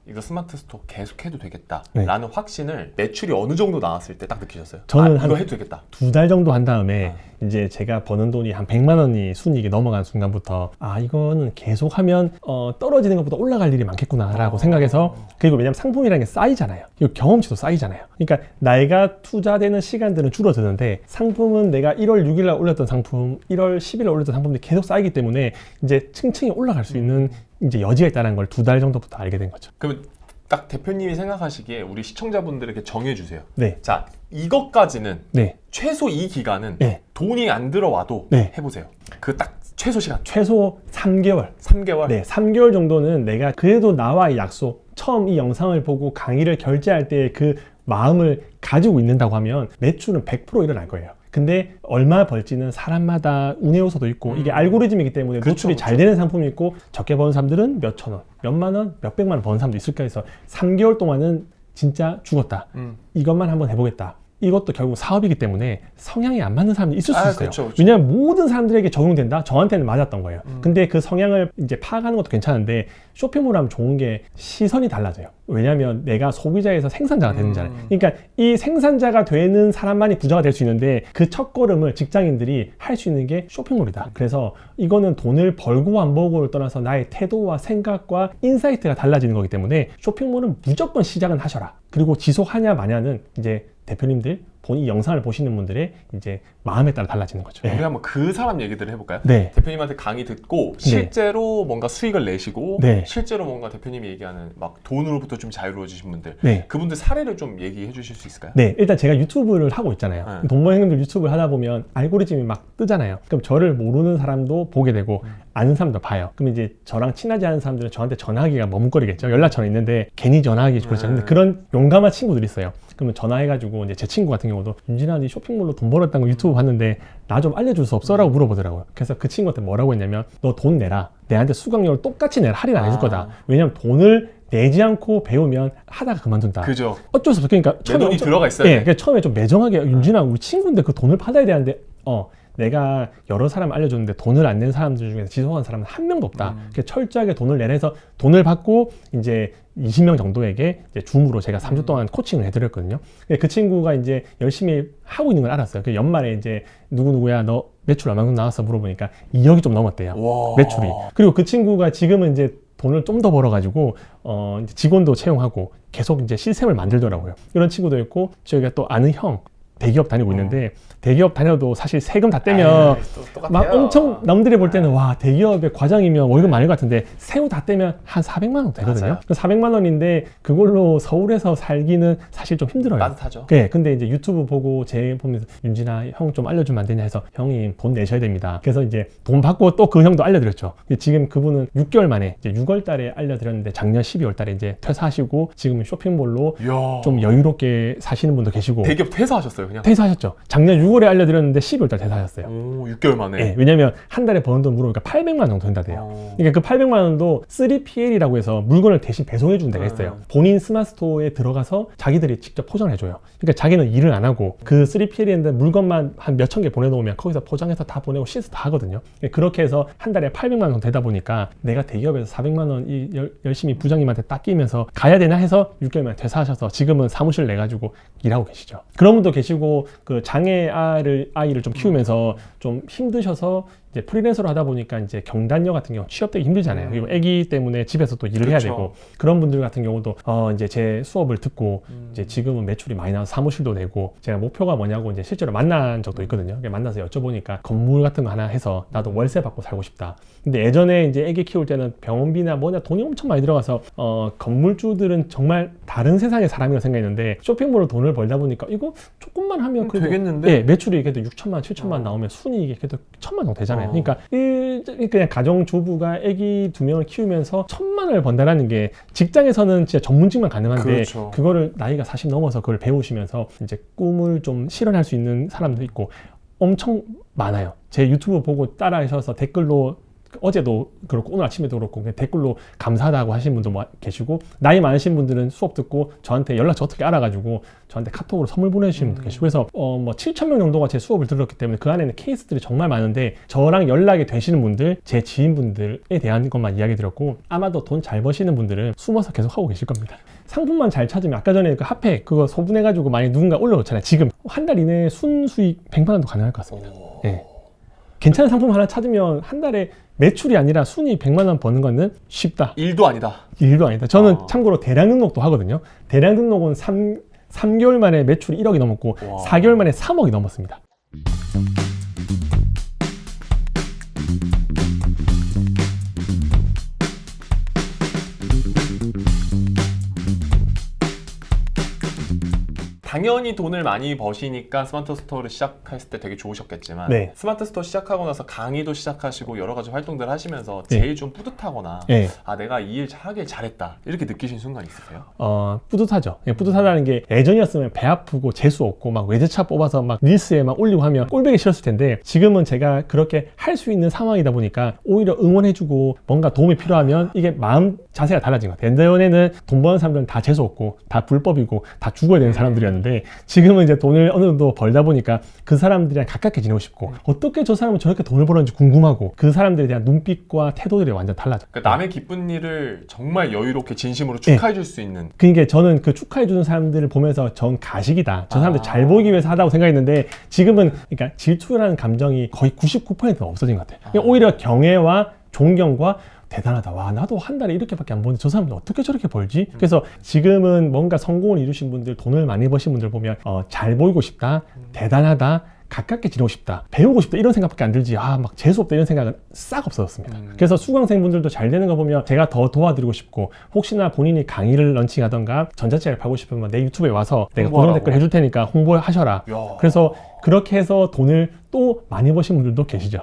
이거 스마트 스토어 계속 해도 되겠다 네. 라는 확신을 매출이 어느 정도 나왔을 때 딱 느끼셨어요? 저는 이거 해도 되겠다. 2달 정도 한 다음에 이제 제가 버는 돈이 한 100만 원이 순이익이 넘어간 순간부터 이거는 계속 하면 떨어지는 것보다 올라갈 일이 많겠구나라고 생각해서, 그리고 왜냐면 상품이라는 게 쌓이잖아요. 그리고 경험치도 쌓이잖아요. 그러니까 내가 투자되는 시간들은 줄어드는데 상품은 내가 1월 6일 날 올렸던 상품, 1월 10일 날 올렸던 상품들이 계속 쌓이기 때문에 이제 층층이 올라갈 수 있는 이제 여지가 있다는 걸 2달 정도부터 알게 된 거죠. 그러면 딱 대표님이 생각하시기에 우리 시청자분들에게 정해주세요. 네. 자, 이것까지는 네. 최소 이 기간은 네. 돈이 안 들어와도 네. 해보세요. 그 딱 최소 시간. 최소 3개월. 3개월? 네, 3개월 정도는 내가 그래도 나와의 약속, 처음 이 영상을 보고 강의를 결제할 때 그 마음을 가지고 있는다고 하면 매출은 100% 일어날 거예요. 근데 얼마 벌지는 사람마다 운의 요소도 있고 이게 알고리즘이기 때문에 노출이 잘 되는 상품이 있고 적게 버는 사람들은 몇천 원, 몇만 원, 몇백만 원 버는 사람도 있을까 해서 3개월 동안은 진짜 죽었다. 이것만 한번 해보겠다. 이것도 결국 사업이기 때문에 성향이 안 맞는 사람이 있을 수 있어요. 그렇죠. 왜냐하면 모든 사람들에게 적용된다? 저한테는 맞았던 거예요. 근데 그 성향을 이제 파악하는 것도 괜찮은데 쇼핑몰 하면 좋은 게 시선이 달라져요. 왜냐하면 내가 소비자에서 생산자가 되는 거잖아요. 그러니까 이 생산자가 되는 사람만이 부자가 될 수 있는데 그 첫걸음을 직장인들이 할 수 있는 게 쇼핑몰이다. 그래서 이거는 돈을 벌고 안 벌고를 떠나서 나의 태도와 생각과 인사이트가 달라지는 거기 때문에 쇼핑몰은 무조건 시작은 하셔라. 그리고 지속하냐 마냐는 이제 대표님들, 이 영상을 보시는 분들의 이제 마음에 따라 달라지는 거죠. 우리 한번 그 사람 얘기들을 해볼까요? 네. 대표님한테 강의 듣고 실제로 뭔가 수익을 내시고 네. 실제로 뭔가 대표님이 얘기하는 막 돈으로부터 좀 자유로워지신 분들, 네. 그분들 사례를 좀 얘기해 주실 수 있을까요? 네, 일단 제가 유튜브를 하고 있잖아요. 네. 돈 버는 형님들 유튜브를 하다 보면 알고리즘이 막 뜨잖아요. 그럼 저를 모르는 사람도 보게 되고 아는 사람도 봐요. 그럼 이제 저랑 친하지 않은 사람들은 저한테 전화하기가 머뭇거리겠죠. 연락처는 있는데 괜히 전화하기 그렇죠. 근데 그런 용감한 친구들이 있어요. 그러면 전화해가지고 이제 제 친구 같은 경우도 윤진아, 네 쇼핑몰로 돈 벌었다는 거 유튜브 봤는데 나 좀 알려줄 수 없어? 라고 물어보더라고요. 그래서 그 친구한테 뭐라고 했냐면 너 돈 내라. 내한테 수강료를 똑같이 내라. 할인 안 해줄 거다. 왜냐면 돈을 내지 않고 배우면 하다가 그만둔다. 그죠. 어쩔 수 없어. 그러니까 내 돈이 들어가 있어야 돼. 그러니까 처음에 좀 매정하게 윤진아 우리 친구인데 그 돈을 받아야 되는데 내가 여러 사람 알려줬는데 돈을 안 낸 사람들 중에서 지속한 사람은 한 명도 없다. 철저하게 돈을 내라 해서 돈을 받고 이제 20명 정도에게 이제 줌으로 제가 3주 동안 코칭을 해드렸거든요. 그 친구가 이제 열심히 하고 있는 걸 알았어요. 그 연말에 이제 누구누구야 너 매출 얼마큼 나왔어 물어보니까 2억이 좀 넘었대요. 와. 매출이. 그리고 그 친구가 지금은 이제 돈을 좀 더 벌어가지고 이제 직원도 채용하고 계속 이제 시스템을 만들더라고요. 이런 친구도 있고 저희가 또 아는 형 대기업 다니고 있는데 대기업 다녀도 사실 세금 다 떼면 막 엄청 남들이 볼 때는 와 대기업의 과장이면 월급 많을 것 같은데 세후 다 떼면 한 400만 원 되거든요. 400만 원인데 그걸로 서울에서 살기는 사실 좀 힘들어요. 따뜻하죠. 네, 근데 이제 유튜브 보고 제 보면서 윤진아 형 좀 알려주면 안 되냐 해서 형님 돈 내셔야 됩니다. 그래서 이제 돈 받고 또 그 형도 알려드렸죠. 지금 그분은 6개월 만에 이제 6월 달에 알려드렸는데 작년 12월 달에 이제 퇴사하시고 지금은 쇼핑몰로 좀 여유롭게 사시는 분도 계시고. 대기업 퇴사하셨어요 그냥? 퇴사하셨죠. 작년 6월에 알려드렸는데 12월 달 퇴사하셨어요. 오, 6개월 만에? 네, 왜냐면 한 달에 버는 돈 물어보니까 800만 원 정도 된다대요. 그러니까 그 800만 원도 3PL이라고 해서 물건을 대신 배송해 주는 데가 있어요. 본인 스마트 스토어에 들어가서 자기들이 직접 포장을 해줘요. 그러니까 자기는 일을 안 하고 그 3PL인데 물건만 한 몇천 개 보내놓으면 거기서 포장해서 다 보내고 시스 다 하거든요. 그렇게 해서 한 달에 800만 원 되다 보니까 내가 대기업에서 400만 원 열심히 부장님한테 닦이면서 가야 되나 해서 6개월 만에 퇴사하셔서 지금은 사무실 내가지고 일하고 계시죠. 그런 분도 계시고 그 장애 아이를 좀 키우면서 좀 힘드셔서 이제 프리랜서로 하다 보니까 이제 경단녀 같은 경우 취업되기 힘들잖아요. 그리고 아기 때문에 집에서 또 일을 해야 되고 그런 분들 같은 경우도 이제 제 수업을 듣고 이제 지금은 매출이 많이 나와서 사무실도 내고 제가 목표가 뭐냐고 이제 실제로 만난 적도 있거든요. 만나서 여쭤보니까 건물 같은 거 하나 해서 나도 월세 받고 살고 싶다. 근데 예전에 이제 아기 키울 때는 병원비나 뭐냐 돈이 엄청 많이 들어가서 건물주들은 정말 다른 세상의 사람이라고 생각했는데 쇼핑몰로 돈을 벌다 보니까 이거 조금만 하면 그래도 되겠는데? 네, 매출이 그래도 6천만, 7천만 나오면 순이익이 그래도 1,000만 정도 되잖아요. 그러니까 그냥 가정주부가 아기 2명을 키우면서 1,000만 원을 번다라는 게 직장에서는 진짜 전문직만 가능한데 그렇죠. 그거를 나이가 40 넘어서 그걸 배우시면서 이제 꿈을 좀 실현할 수 있는 사람도 있고 엄청 많아요. 제 유튜브 보고 따라하셔서 댓글로 어제도 그렇고 오늘 아침에도 그렇고 그냥 댓글로 감사하다고 하신 분도 뭐 계시고, 나이 많으신 분들은 수업 듣고 저한테 연락처 어떻게 알아가지고 저한테 카톡으로 선물 보내주시는 분도 계시고, 그래서 뭐 7,000명 정도가 제 수업을 들었기 때문에 그 안에는 케이스들이 정말 많은데, 저랑 연락이 되시는 분들, 제 지인분들에 대한 것만 이야기 드렸고, 아마도 돈 잘 버시는 분들은 숨어서 계속 하고 계실 겁니다. 상품만 잘 찾으면, 아까 전에 그 핫팩 그거 소분해가지고 많이 누군가 올려놓잖아요. 지금 한 달 이내에 순수익 100만 원도 가능할 것 같습니다. 예. 괜찮은 상품 하나 찾으면 한 달에 매출이 아니라 순이익 100만 원 버는 거는 쉽다. 일도 아니다. 일도 아니다. 저는 참고로 대량 등록도 하거든요. 대량 등록은 3개월 만에 매출이 1억이 넘었고, 와. 4개월 만에 3억이 넘었습니다. 당연히 돈을 많이 버시니까 스마트 스토어를 시작했을 때 되게 좋으셨겠지만, 네. 스마트 스토어 시작하고 나서 강의도 시작하시고 여러 가지 활동들 하시면서 네. 제일 좀 뿌듯하거나 네. 아 내가 이 일 하길 잘했다 이렇게 느끼신 순간 있으세요? 뿌듯하죠. 예, 뿌듯하다는 게, 예전이었으면 배 아프고 재수 없고 막 외제차 뽑아서 막 릴스에 막 올리고 하면 꼴보기 싫었을 텐데, 지금은 제가 그렇게 할 수 있는 상황이다 보니까 오히려 응원해주고 뭔가 도움이 필요하면 이게 마음 자세가 달라진 것 같아요. 예전에는 돈 버는 사람들은 다 재수 없고 다 불법이고 다 죽어야 되는 사람들이었는데, 지금은 이제 돈을 어느 정도 벌다 보니까 그 사람들이랑 가깝게 지내고 싶고, 어떻게 저 사람은 저렇게 돈을 벌었는지 궁금하고, 그 사람들에 대한 눈빛과 태도들이 완전 달라져. 그러니까 남의 기쁜 일을 정말 여유롭게 진심으로 축하해 줄 수 있는. 그러니까 저는 그 축하해주는 사람들을 보면서 전 가식이다, 저 사람들 잘 보이기 위해서 하다고 생각했는데, 지금은 그러니까 질투라는 감정이 거의 99%는 없어진 것 같아요. 그러니까 오히려 경애와 존경과 대단하다. 와, 나도 한 달에 이렇게밖에 안 버는데 저 사람들 어떻게 저렇게 벌지? 그래서 지금은 뭔가 성공을 이루신 분들, 돈을 많이 버신 분들 보면 잘 보이고 싶다, 대단하다, 가깝게 지내고 싶다, 배우고 싶다 이런 생각밖에 안 들지, 막 재수없다 이런 생각은 싹 없어졌습니다. 그래서 수강생분들도 잘 되는 거 보면 제가 더 도와드리고 싶고, 혹시나 본인이 강의를 런칭하던가 전자책을 팔고 싶으면 내 유튜브에 와서 내가 고정 댓글 해줄 테니까 홍보하셔라. 야. 그래서 그렇게 해서 돈을 또 많이 버신 분들도 계시죠.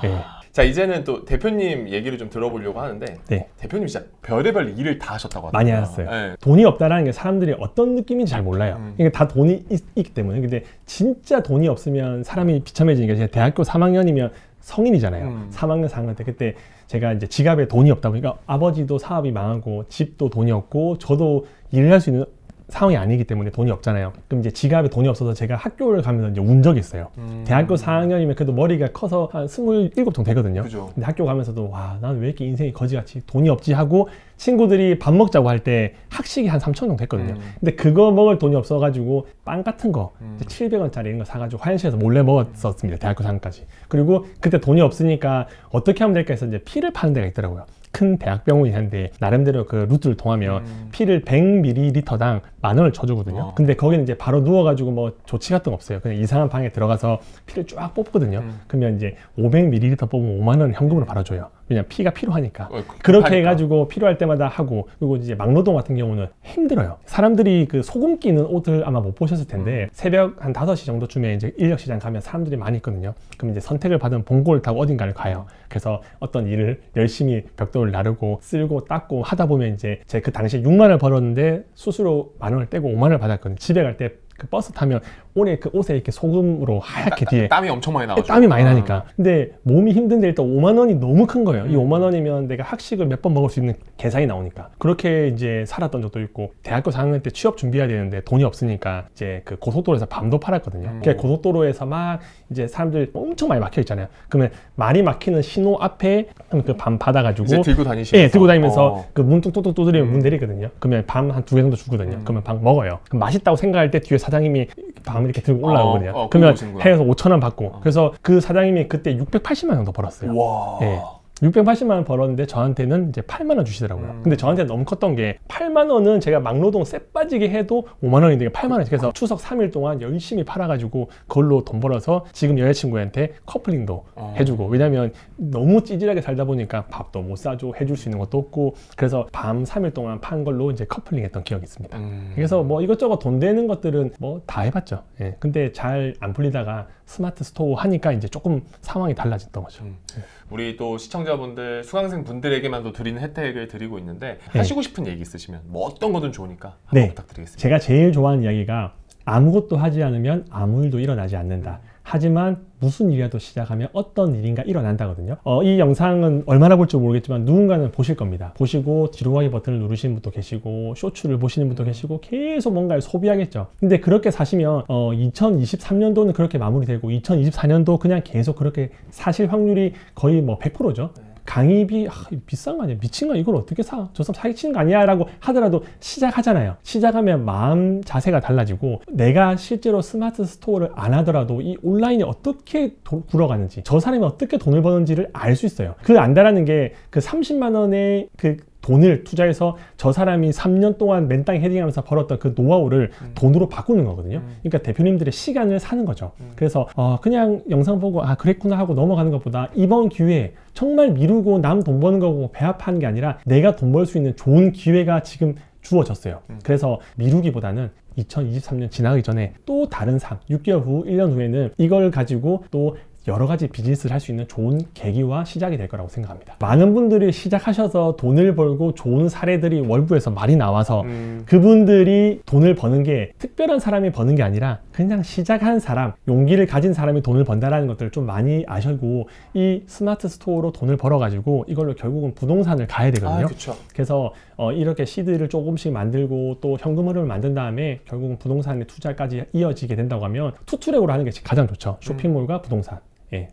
예. 자, 이제는 또 대표님 얘기를 좀 들어보려고 하는데, 네. 대표님 진짜 별의별 일을 다 하셨다고 하더라고요. 많이 하셨어요. 네. 돈이 없다라는 게 사람들이 어떤 느낌인지 잘 몰라요. 이게 다 돈이 있기 때문에. 근데 진짜 돈이 없으면 사람이 비참해지는 게, 제가 대학교 3학년이면 성인이잖아요. 3학년, 4학년 때 그때 제가 이제 지갑에 돈이 없다 보니까, 아버지도 사업이 망하고 집도 돈이 없고 저도 일을 할 수 있는 상황이 아니기 때문에 돈이 없잖아요. 그럼 이제 지갑에 돈이 없어서 제가 학교를 가면서 이제 운 적이 있어요. 대학교 4학년이면 그래도 머리가 커서 한 27 정도 되거든요. 그죠. 근데 학교 가면서도 와, 나는 왜 이렇게 인생이 거지같이 돈이 없지 하고, 친구들이 밥 먹자고 할 때 학식이 한 3,000원 정도 했거든요. 근데 그거 먹을 돈이 없어가지고 빵 같은 거 700원짜리 이런 거 사가지고 화장실에서 몰래 먹었었습니다. 대학교 3학년까지. 그리고 그때 돈이 없으니까 어떻게 하면 될까 해서 이제 피를 파는 데가 있더라고요. 큰 대학병원이 한데 나름대로 그 루트를 통하면 피를 100ml당 10,000원을 쳐주거든요. 근데 거기는 이제 바로 누워가지고 뭐 조치 같은 거 없어요. 그냥 이상한 방에 들어가서 피를 쫙 뽑거든요. 그러면 이제 500ml 뽑으면 50,000원 현금으로 바로 줘요. 왜냐면 피가 필요하니까. 그렇게 해가지고 필요할 때마다 하고, 그리고 이제 막노동 같은 경우는 힘들어요. 사람들이 그 소금 끼는 옷을 아마 못 보셨을 텐데, 새벽 한 5시 정도쯤에 이제 인력시장 가면 사람들이 많이 있거든요. 그럼 이제 선택을 받은 봉고를 타고 어딘가를 가요. 그래서 어떤 일을 열심히 벽돌을 나르고 쓸고 닦고 하다 보면, 이제 제 그 당시에 6만원을 벌었는데 수수료 10,000원을 떼고 50,000원을 받았거든요. 집에 갈 때 그 버스 타면 오늘 그 옷에 이렇게 소금으로 하얗게 뒤에 땀이 엄청 많이 나죠. 땀이 많이 나니까. 근데 몸이 힘든데 일단 50,000원이 너무 큰 거예요. 이 50,000원이면 내가 학식을 몇 번 먹을 수 있는 계산이 나오니까. 그렇게 이제 살았던 적도 있고, 대학교 4학년 때 취업 준비해야 되는데 돈이 없으니까 이제 그 고속도로에서 밤도 팔았거든요. 그러니까 고속도로에서 막 이제 사람들 엄청 많이 막혀 있잖아요. 그러면 말이 막히는 신호 앞에 그 밤 받아가지고 이제 들고 다니시면서. 예, 들고 다니면서 그 문 뚝뚝뚝 두드리면 문 내리거든요. 그러면 밤 한 2개 정도 주거든요. 그러면 밥 먹어요. 그럼 맛있다고 생각할 때 뒤에 사장님이 밤 이렇게 들고 올라오거든요. 그러면 해서 5,000원 받고. 그래서 그 사장님이 그때 680만 정도 벌었어요. 와. 예. 680만 원 벌었는데 저한테는 이제 8만 원 주시더라고요. 근데 저한테 너무 컸던 게, 8만 원은 제가 막노동 쎄 빠지게 해도 5만 원인데 8만 원. 그래서 추석 3일 동안 열심히 팔아가지고 그걸로 돈 벌어서 지금 여자친구한테 커플링도 해주고, 왜냐면 너무 찌질하게 살다 보니까 밥도 못 사줘, 해줄 수 있는 것도 없고, 그래서 밤 3일 동안 판 걸로 이제 커플링 했던 기억이 있습니다. 그래서 뭐 이것저것 돈 되는 것들은 뭐 다 해봤죠. 예. 근데 잘 안 풀리다가 스마트 스토어 하니까 이제 조금 상황이 달라졌던 거죠. 우리 또 시청자분들, 수강생 분들에게만도 드리는 혜택을 드리고 있는데, 네. 하시고 싶은 얘기 있으시면 뭐 어떤 거든 좋으니까 한번 부탁드리겠습니다. 제가 제일 좋아하는 이야기가, 아무것도 하지 않으면 아무 일도 일어나지 않는다. 하지만 무슨 일이라도 시작하면 어떤 일인가 일어난다거든요. 이 영상은 얼마나 볼지 모르겠지만 누군가는 보실 겁니다. 보시고 뒤로 가기 버튼을 누르시는 분도 계시고 쇼츠를 보시는 분도 계시고 계속 뭔가를 소비하겠죠. 근데 그렇게 사시면 2023년도는 그렇게 마무리되고 2024년도 그냥 계속 그렇게 사실 확률이 거의 뭐 100%죠. 강의비 비싼 거 아니야? 미친 거 이걸 어떻게 사? 저 사람 사기치는 거 아니야? 라고 하더라도 시작하잖아요. 시작하면 마음 자세가 달라지고 내가 실제로 스마트 스토어를 안 하더라도 이 온라인이 어떻게 굴러가는지 저 사람이 어떻게 돈을 버는지를 알 수 있어요. 그 안다라는 게 그 30만 원의 그 돈을 투자해서 저 사람이 3년 동안 맨땅 헤딩하면서 벌었던 그 노하우를 돈으로 바꾸는 거거든요. 그러니까 대표님들의 시간을 사는 거죠. 그래서 그냥 영상 보고 그랬구나 하고 넘어가는 것보다 이번 기회에 정말 미루고 남 돈 버는 거고 배 아파하는 게 아니라 내가 돈 벌 수 있는 좋은 기회가 지금 주어졌어요. 그래서 미루기보다는 2023년 지나기 전에 또 다른 6개월 후, 1년 후에는 이걸 가지고 또 여러 가지 비즈니스를 할 수 있는 좋은 계기와 시작이 될 거라고 생각합니다. 많은 분들이 시작하셔서 돈을 벌고 좋은 사례들이 월부에서 많이 나와서 그분들이 돈을 버는 게 특별한 사람이 버는 게 아니라 그냥 시작한 사람, 용기를 가진 사람이 돈을 번다라는 것들을 좀 많이 아시고 이 스마트 스토어로 돈을 벌어가지고 이걸로 결국은 부동산을 가야 되거든요. 그래서 이렇게 시드를 조금씩 만들고 또 현금 흐름을 만든 다음에 결국은 부동산의 투자까지 이어지게 된다고 하면 투트랙으로 하는 게 가장 좋죠. 쇼핑몰과 부동산.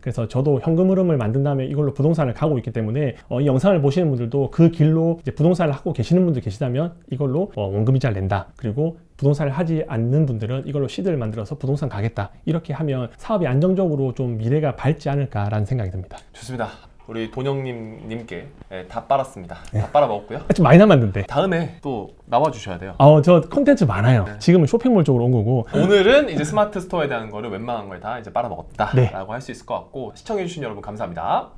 그래서 저도 현금 흐름을 만든 다음에 이걸로 부동산을 가고 있기 때문에 이 영상을 보시는 분들도 그 길로 이제 부동산을 하고 계시는 분들 계시다면 이걸로 원금이자를 낸다. 그리고 부동산을 하지 않는 분들은 이걸로 시드를 만들어서 부동산 가겠다. 이렇게 하면 사업이 안정적으로 좀 미래가 밝지 않을까라는 생각이 듭니다. 좋습니다. 우리 돈영님께 다 빨았습니다. 다 빨아먹었고요. 좀 많이 남았는데 다음에 또 나와주셔야 돼요. 저 콘텐츠 많아요. 지금은 쇼핑몰 쪽으로 온 거고 오늘은 이제 스마트 스토어에 대한 거를 웬만한 걸 다 이제 빨아먹었다라고 네. 할 수 있을 것 같고 시청해주신 여러분 감사합니다.